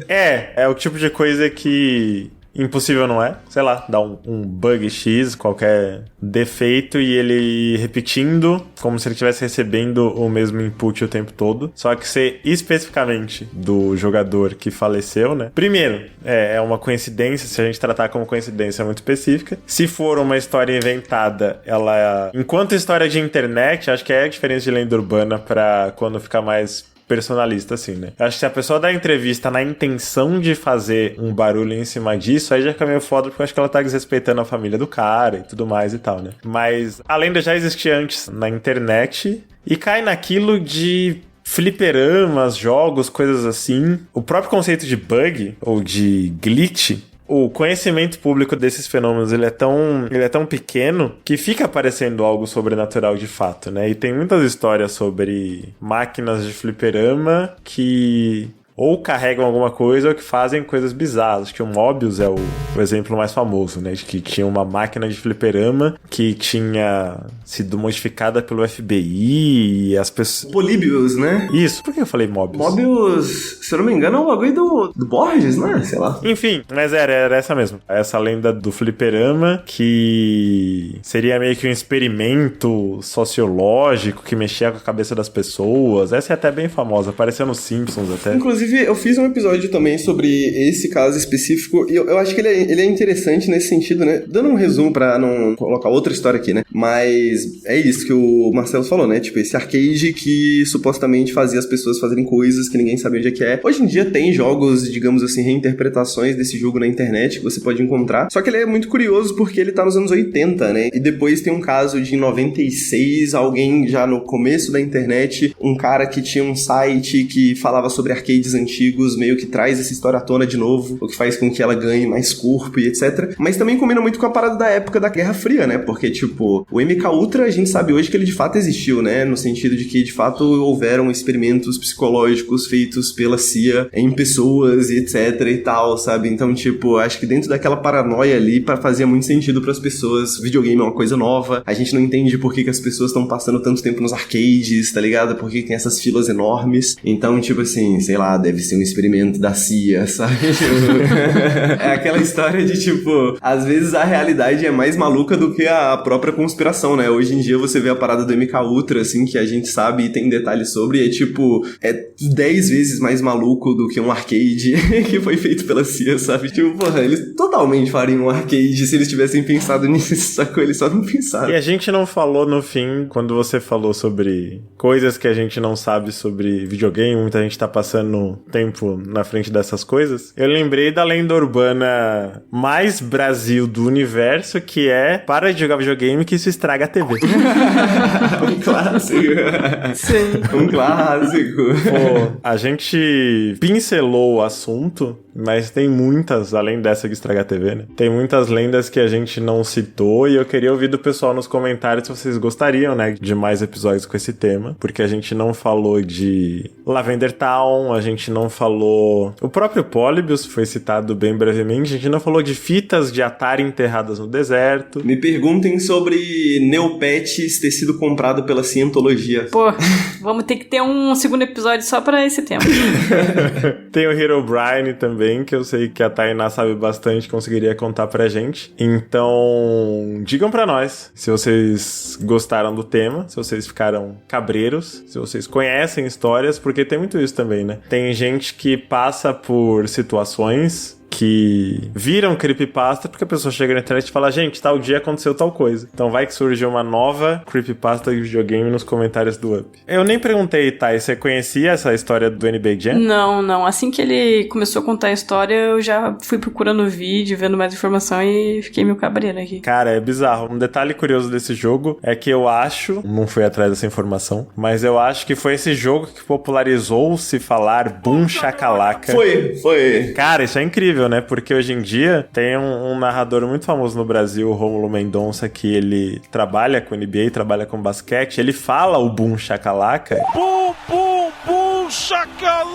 É o tipo de coisa que impossível não é? Sei lá, dá um bug X, qualquer defeito e ele repetindo como se ele estivesse recebendo o mesmo input o tempo todo. Só que ser especificamente do jogador que faleceu, né? Primeiro, é uma coincidência, se a gente tratar como coincidência muito específica. Se for uma história inventada, ela... Enquanto história de internet, acho que é a diferença de lenda urbana pra quando ficar mais personalista, assim, né? Eu acho que se a pessoa dá entrevista na intenção de fazer um barulho em cima disso, aí já fica meio foda, porque eu acho que ela tá desrespeitando a família do cara e tudo mais e tal, né? Mas a lenda já existia antes na internet e cai naquilo de fliperamas, jogos, coisas assim. O próprio conceito de bug ou de glitch, o conhecimento público desses fenômenos, ele é tão pequeno que fica aparecendo algo sobrenatural de fato, né? E tem muitas histórias sobre máquinas de fliperama que ou carregam alguma coisa ou que fazem coisas bizarras. Acho que o Mobius é o exemplo mais famoso, né? De que tinha uma máquina de fliperama que tinha sido modificada pelo FBI e as pessoas... Polybius, né? Isso. Por que eu falei Mobius? Mobius, se eu não me engano, é um bagulho do Borges, né? Sei lá. Enfim, mas era essa mesmo. Essa lenda do fliperama que seria meio que um experimento sociológico que mexia com a cabeça das pessoas. Essa é até bem famosa. Apareceu nos Simpsons até. Inclusive, eu fiz um episódio também sobre esse caso específico e eu acho que ele é interessante nesse sentido, né? Dando um resumo pra não colocar outra história aqui, né? Mas é isso que o Marcelo falou, né? Tipo, esse arcade que supostamente fazia as pessoas fazerem coisas que ninguém sabia onde é que é. Hoje em dia tem jogos, digamos assim, reinterpretações desse jogo na internet que você pode encontrar. Só que ele é muito curioso porque ele tá nos anos 80, né? E depois tem um caso de em 96, alguém já no começo da internet, um cara que tinha um site que falava sobre arcades antigos, meio que traz essa história à tona de novo, o que faz com que ela ganhe mais corpo e etc. Mas também combina muito com a parada da época da Guerra Fria, né? Porque, tipo, o MK Ultra, a gente sabe hoje que ele de fato existiu, né? No sentido de que, de fato, houveram experimentos psicológicos feitos pela CIA em pessoas e etc e tal, sabe? Então, tipo, acho que dentro daquela paranoia ali, fazia muito sentido pras pessoas, videogame é uma coisa nova, a gente não entende por que as pessoas estão passando tanto tempo nos arcades, tá ligado? Por que tem essas filas enormes. Então, tipo assim, sei lá, deve ser um experimento da CIA, sabe? É aquela história de, tipo, às vezes a realidade é mais maluca do que a própria conspiração, né? Hoje em dia você vê a parada do MK Ultra, assim, que a gente sabe e tem detalhes sobre, e é tipo, é 10 vezes mais maluco do que um arcade que foi feito pela CIA, sabe? Tipo, porra, eles totalmente fariam um arcade se eles tivessem pensado nisso, sacou? Eles só não pensaram. E a gente não falou no fim, quando você falou sobre coisas que a gente não sabe sobre videogame, muita gente tá passando tempo na frente dessas coisas, eu lembrei da lenda urbana mais Brasil do universo, que é: para de jogar videogame que isso estraga a TV. Um clássico. Sim. Um clássico. Pô, a gente pincelou o assunto, mas tem muitas, além dessa que estraga a TV, né? Tem muitas lendas que a gente não citou, e eu queria ouvir do pessoal nos comentários se vocês gostariam, né, de mais episódios com esse tema, porque a gente não falou de Lavender Town, a gente não falou... O próprio Polybius foi citado bem brevemente, a gente não falou de fitas de Atari enterradas no deserto. Me perguntem sobre Neopets ter sido comprado pela Cientologia. Pô, vamos ter que ter um segundo episódio só pra esse tema. Tem o Herobrine também, que eu sei que a Tainá sabe bastante, conseguiria contar pra gente. Então, digam pra nós se vocês gostaram do tema, se vocês ficaram cabreiros, se vocês conhecem histórias, porque tem muito isso também, né? Tem gente que passa por situações que viram creepypasta porque a pessoa chega na internet e fala: gente, tal dia aconteceu tal coisa. Então vai que surge uma nova creepypasta de videogame nos comentários do Up. Eu nem perguntei, Thay, você conhecia essa história do NBA Jam? Não. Assim que ele começou a contar a história, eu já fui procurando o vídeo, vendo mais informação e fiquei meio cabreiro aqui. Cara, é bizarro. Um detalhe curioso desse jogo é que eu acho, não fui atrás dessa informação, mas eu acho que foi esse jogo que popularizou-se falar Boom Shakalaka. Foi. Cara, isso é incrível, né? Porque hoje em dia tem um narrador muito famoso no Brasil, o Rômulo Mendonça, que ele trabalha com NBA, trabalha com basquete, ele fala o Boom Shakalaka. Bum, bum, bum, shakalaka!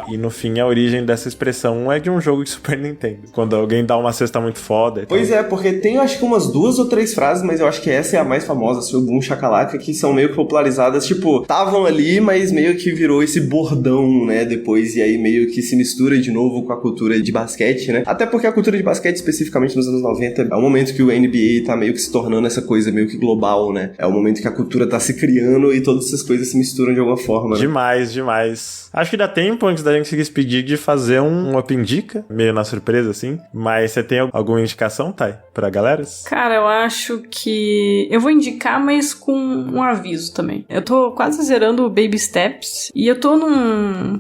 E no fim, a origem dessa expressão é de um jogo de Super Nintendo. Quando alguém dá uma cesta muito foda. Pois é, porque tem acho que umas 2 ou 3 frases, mas eu acho que essa é a mais famosa, assim, o Boom Shakalaka, que são meio que popularizadas, tipo, estavam ali, mas meio que virou esse bordão, né, depois, e aí meio que se mistura de novo com a cultura de basquete, né? Até porque a cultura de basquete, especificamente nos anos 90, é o momento que o NBA tá meio que se tornando essa coisa meio que global, né? É o momento que a cultura tá se criando e todas essas coisas se misturam de alguma forma, né? Demais. Acho que dá tempo, antes da gente se despedir, de fazer um Up Indica, meio na surpresa, assim. Mas você tem alguma indicação, Thay, pra galera? Cara, eu acho que... eu vou indicar, mas com um aviso também. Eu tô quase zerando o Baby Steps, e eu tô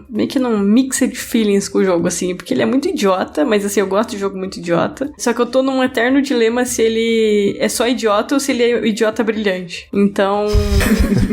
meio que num mixed feelings com o jogo, assim, porque ele é muito idiota, mas assim, eu gosto de jogo muito idiota. Só que eu tô num eterno dilema se ele é só idiota ou se ele é idiota brilhante. Então,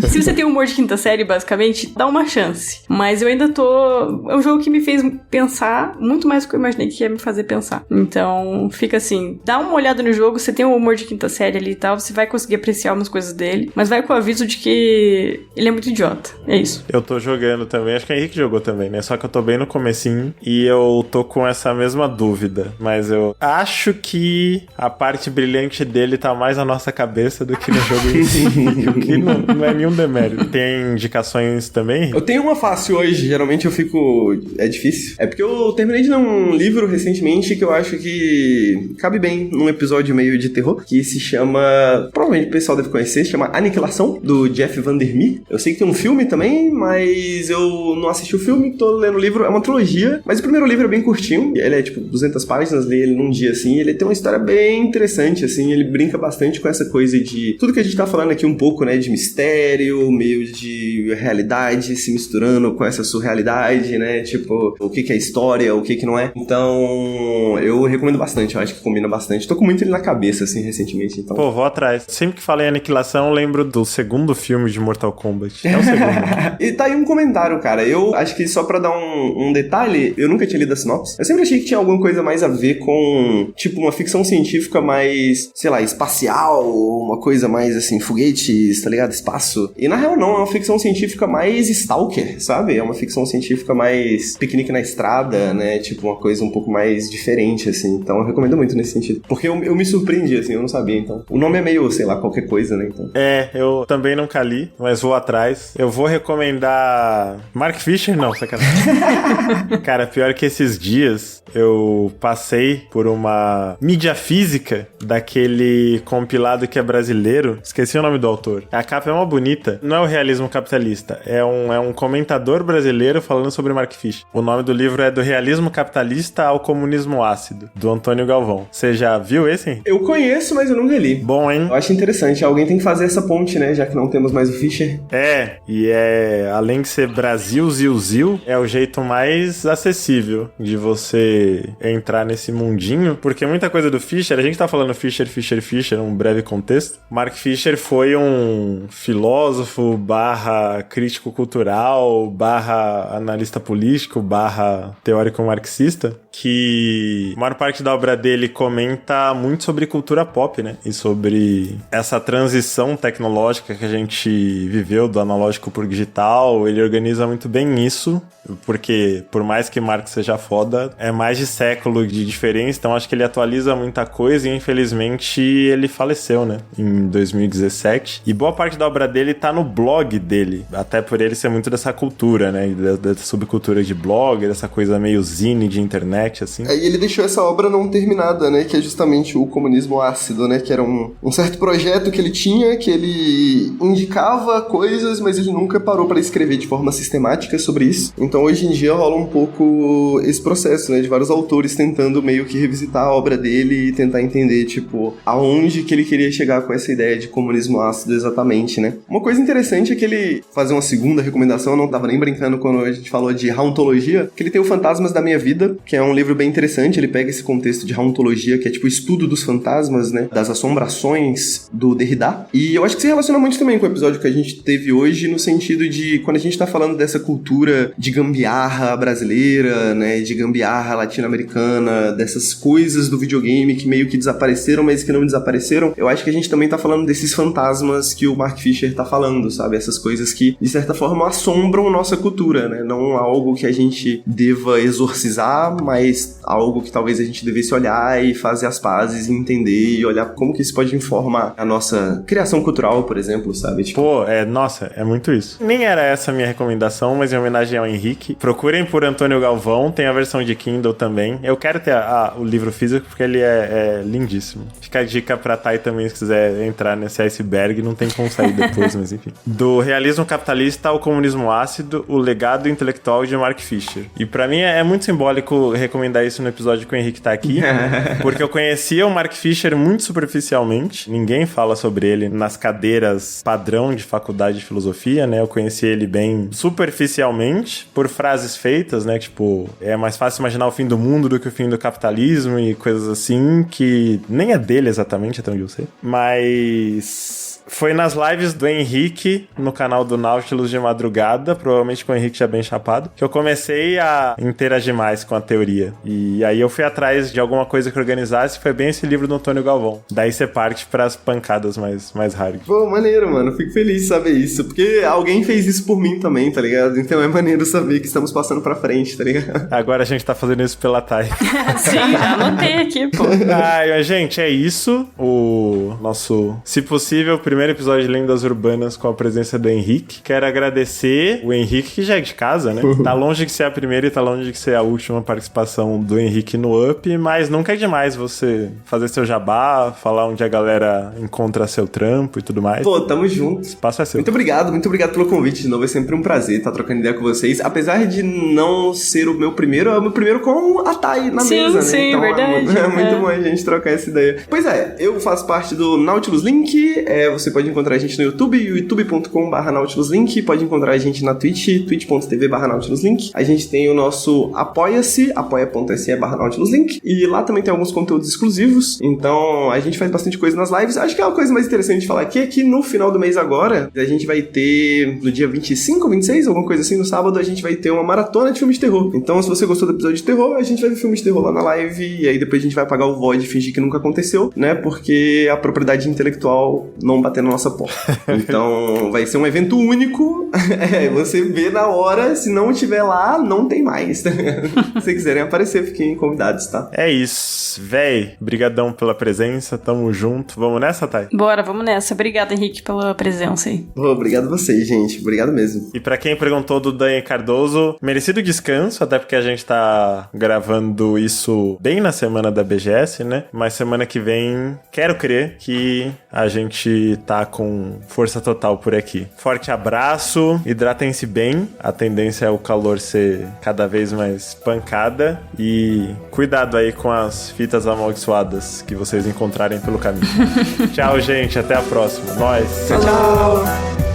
se você tem humor de quinta série, basicamente, dá uma chance. Mas eu ainda tô... é um jogo que me fez pensar muito mais do que eu imaginei que ia me fazer pensar. Então, fica assim, dá uma olhada no jogo, você tem um humor de quinta série ali e tal, você vai conseguir apreciar umas coisas dele, mas vai com o aviso de que ele é muito idiota. É isso. Eu tô jogando também, acho que o Henrique jogou também, né? Só que eu tô bem no comecinho e eu tô com essa mesma dúvida, mas eu acho que a parte brilhante dele tá mais na nossa cabeça do que no jogo em si, o que não é nenhum demérito. Tem indicações também? Eu tenho uma fácil hoje, geralmente eu fico... é difícil. É porque eu terminei de ler um livro recentemente que eu acho que cabe bem num episódio meio de terror, que se chama... provavelmente o pessoal deve conhecer, se chama Aniquilação, do Jeff Vandermeer. Eu sei que tem um filme também, mas eu não assisti o filme, tô lendo o livro, é uma trilogia, mas o primeiro livro é bem curtinho, ele é tipo 200 páginas, li ele num dia assim, ele tem uma história bem interessante, assim, ele brinca bastante com essa coisa de tudo que a gente tá falando aqui um pouco, né, de mistério, meio de realidade se misturando com essa surrealidade realidade, né? Tipo, o que é história, o que não é. Então, eu recomendo bastante, eu acho que combina bastante. Tô com muito ele na cabeça, assim, recentemente, então. Pô, vou atrás. Sempre que falei Aniquilação, eu lembro do segundo filme de Mortal Kombat. É o segundo. E tá aí um comentário, cara. Eu acho que só pra dar um detalhe, eu nunca tinha lido a sinopse. Eu sempre achei que tinha alguma coisa mais a ver com, tipo, uma ficção científica mais, sei lá, espacial, uma coisa mais, assim, foguetes, tá ligado? Espaço. E na real não, é uma ficção científica mais stalker, sabe? É uma ficção científica mais piquenique na estrada, né? Tipo, uma coisa um pouco mais diferente, assim. Então eu recomendo muito nesse sentido. Porque eu me surpreendi, assim, eu não sabia, então. O nome é meio, sei lá, qualquer coisa, né? Então. Eu também nunca li, mas vou atrás. Eu vou recomendar... Mark Fisher? Não, sacanagem. Cara, pior que esses dias eu passei por uma mídia física daquele compilado que é brasileiro. Esqueci o nome do autor. A capa é uma bonita. Não é o realismo capitalista. É um comentador brasileiro falando sobre Mark Fisher. O nome do livro é Do Realismo Capitalista ao Comunismo Ácido, do Antônio Galvão. Você já viu esse, hein? Eu conheço, mas eu nunca li. Bom, hein? Eu acho interessante. Alguém tem que fazer essa ponte, né? Já que não temos mais o Fisher. Além de ser Brasil, Zil, é o jeito mais acessível de você entrar nesse mundinho, porque muita coisa do Fisher, a gente tá falando Fisher, um breve contexto. Mark Fisher foi um filósofo / crítico cultural / analista político / teórico marxista, que a maior parte da obra dele comenta muito sobre cultura pop, né? E sobre essa transição tecnológica que a gente viveu do analógico pro digital. Ele organiza muito bem isso, porque por mais que Marx seja foda, é mais de século de diferença, então acho que ele atualiza muita coisa e infelizmente ele faleceu, né? Em 2017. E boa parte da obra dele tá no blog dele, até por ele ser muito dessa cultura, né? Dessa subcultura de blog, dessa coisa meio zine de internet, assim. E ele deixou essa obra não terminada, né? Que é justamente o comunismo ácido, né? Que era um certo projeto que ele tinha, que ele indicava coisas, mas ele nunca parou para escrever de forma sistemática sobre isso. Então hoje em dia rola um pouco esse processo, né? De vários autores tentando meio que revisitar a obra dele e tentar entender, tipo, aonde que ele queria chegar com essa ideia de comunismo ácido exatamente, né? Uma coisa interessante é que ele, fazer uma segunda recomendação, eu não tava nem brincando quando a gente falou de hauntologia, que ele tem o Fantasmas da Minha Vida, que é um livro bem interessante. Ele pega esse contexto de hauntologia, que é tipo o estudo dos fantasmas, né? Das assombrações do Derrida. E eu acho que se relaciona muito também com o episódio que a gente teve hoje, no sentido de quando a gente tá falando dessa cultura de gambiarra brasileira, né? De gambiarra latino-americana, dessas coisas do videogame que meio que desapareceram, mas que não desapareceram. Eu acho que a gente também tá falando desses fantasmas que o Mark Fisher tá falando, sabe? Essas coisas que, de certa forma, assombram nossa cultura, né? Não algo que a gente deva exorcizar, mas algo que talvez a gente devesse olhar e fazer as pazes e entender e olhar como que isso pode informar a nossa criação cultural, por exemplo, sabe? Tipo... Pô, nossa, é muito isso. Nem era essa a minha recomendação, mas em homenagem ao Henrique, procurem por Antônio Galvão, tem a versão de Kindle também. Eu quero ter o livro físico porque ele é lindíssimo. Fica a dica pra Thay também, se quiser entrar nesse iceberg, não tem como sair depois, mas enfim. Do Realismo Capitalista ao Comunismo Ácido, o legado intelectual de Mark Fisher. E pra mim é muito simbólico recomendar isso no episódio que o Henrique tá aqui, porque eu conhecia o Mark Fisher muito superficialmente, ninguém fala sobre ele nas cadeiras padrão de faculdade de filosofia, né? Eu conheci ele bem superficialmente, por frases feitas, né? Tipo, é mais fácil imaginar o fim do mundo do que o fim do capitalismo e coisas assim, que nem é dele exatamente, até onde eu sei. Mas... foi nas lives do Henrique, no canal do Nautilus de madrugada, provavelmente com o Henrique já bem chapado, que eu comecei a interagir mais com a teoria. E aí eu fui atrás de alguma coisa que organizasse, foi bem esse livro do Antônio Galvão. Daí você parte pras pancadas mais hard. Pô, maneiro, mano. Fico feliz de saber isso, porque alguém fez isso por mim também, tá ligado? Então é maneiro saber que estamos passando pra frente, tá ligado? Agora a gente tá fazendo isso pela Thay. Sim, já anotei aqui, pô. Ai, gente, é isso. O nosso, se possível, primeiro episódio de Lendas Urbanas com a presença do Henrique. Quero agradecer o Henrique, que já é de casa, né? Tá longe de ser a primeira e tá longe de ser a última participação do Henrique no Up, mas nunca é demais você fazer seu jabá, falar onde a galera encontra seu trampo e tudo mais. Pô, tamo junto. O espaço é seu. Muito obrigado pelo convite de novo. É sempre um prazer estar trocando ideia com vocês. Apesar de não ser o meu primeiro, é o meu primeiro com a Thay na mesa, né? Sim, então, verdade. É muito bom a gente trocar essa ideia. Pois é, eu faço parte do Nautilus Link. Você você pode encontrar a gente no YouTube, youtube.com/nautiluslink, pode encontrar a gente na Twitch, twitch.tv/nautiluslink. A gente tem o nosso Apoia-se, apoia.se/nautiluslink, e lá também tem alguns conteúdos exclusivos, então a gente faz bastante coisa nas lives. Acho que é uma coisa mais interessante de falar aqui é que no final do mês agora, a gente vai ter, no dia 25, 26, alguma coisa assim, no sábado, a gente vai ter uma maratona de filmes de terror. Então, se você gostou do episódio de terror, a gente vai ver filme de terror lá na live, e aí depois a gente vai apagar o void e fingir que nunca aconteceu, né? Porque a propriedade intelectual não bater na nossa porta. Então, vai ser um evento único. Você vê na hora, se não estiver lá, não tem mais. Se vocês quiserem aparecer, fiquem convidados, tá? É isso. Véi, brigadão pela presença, tamo junto. Vamos nessa, Thay? Bora, vamos nessa. Obrigada, Henrique, pela presença aí. Obrigado a vocês, gente. Obrigado mesmo. E pra quem perguntou do Dani Cardoso, merecido descanso, até porque a gente tá gravando isso bem na semana da BGS, né? Mas semana que vem, quero crer que a gente tá com força total por aqui. Forte abraço, hidratem-se bem, a tendência é o calor ser cada vez mais pancada, e cuidado aí com as fitas amaldiçoadas que vocês encontrarem pelo caminho. Tchau, gente, até a próxima. Nós. Tchau.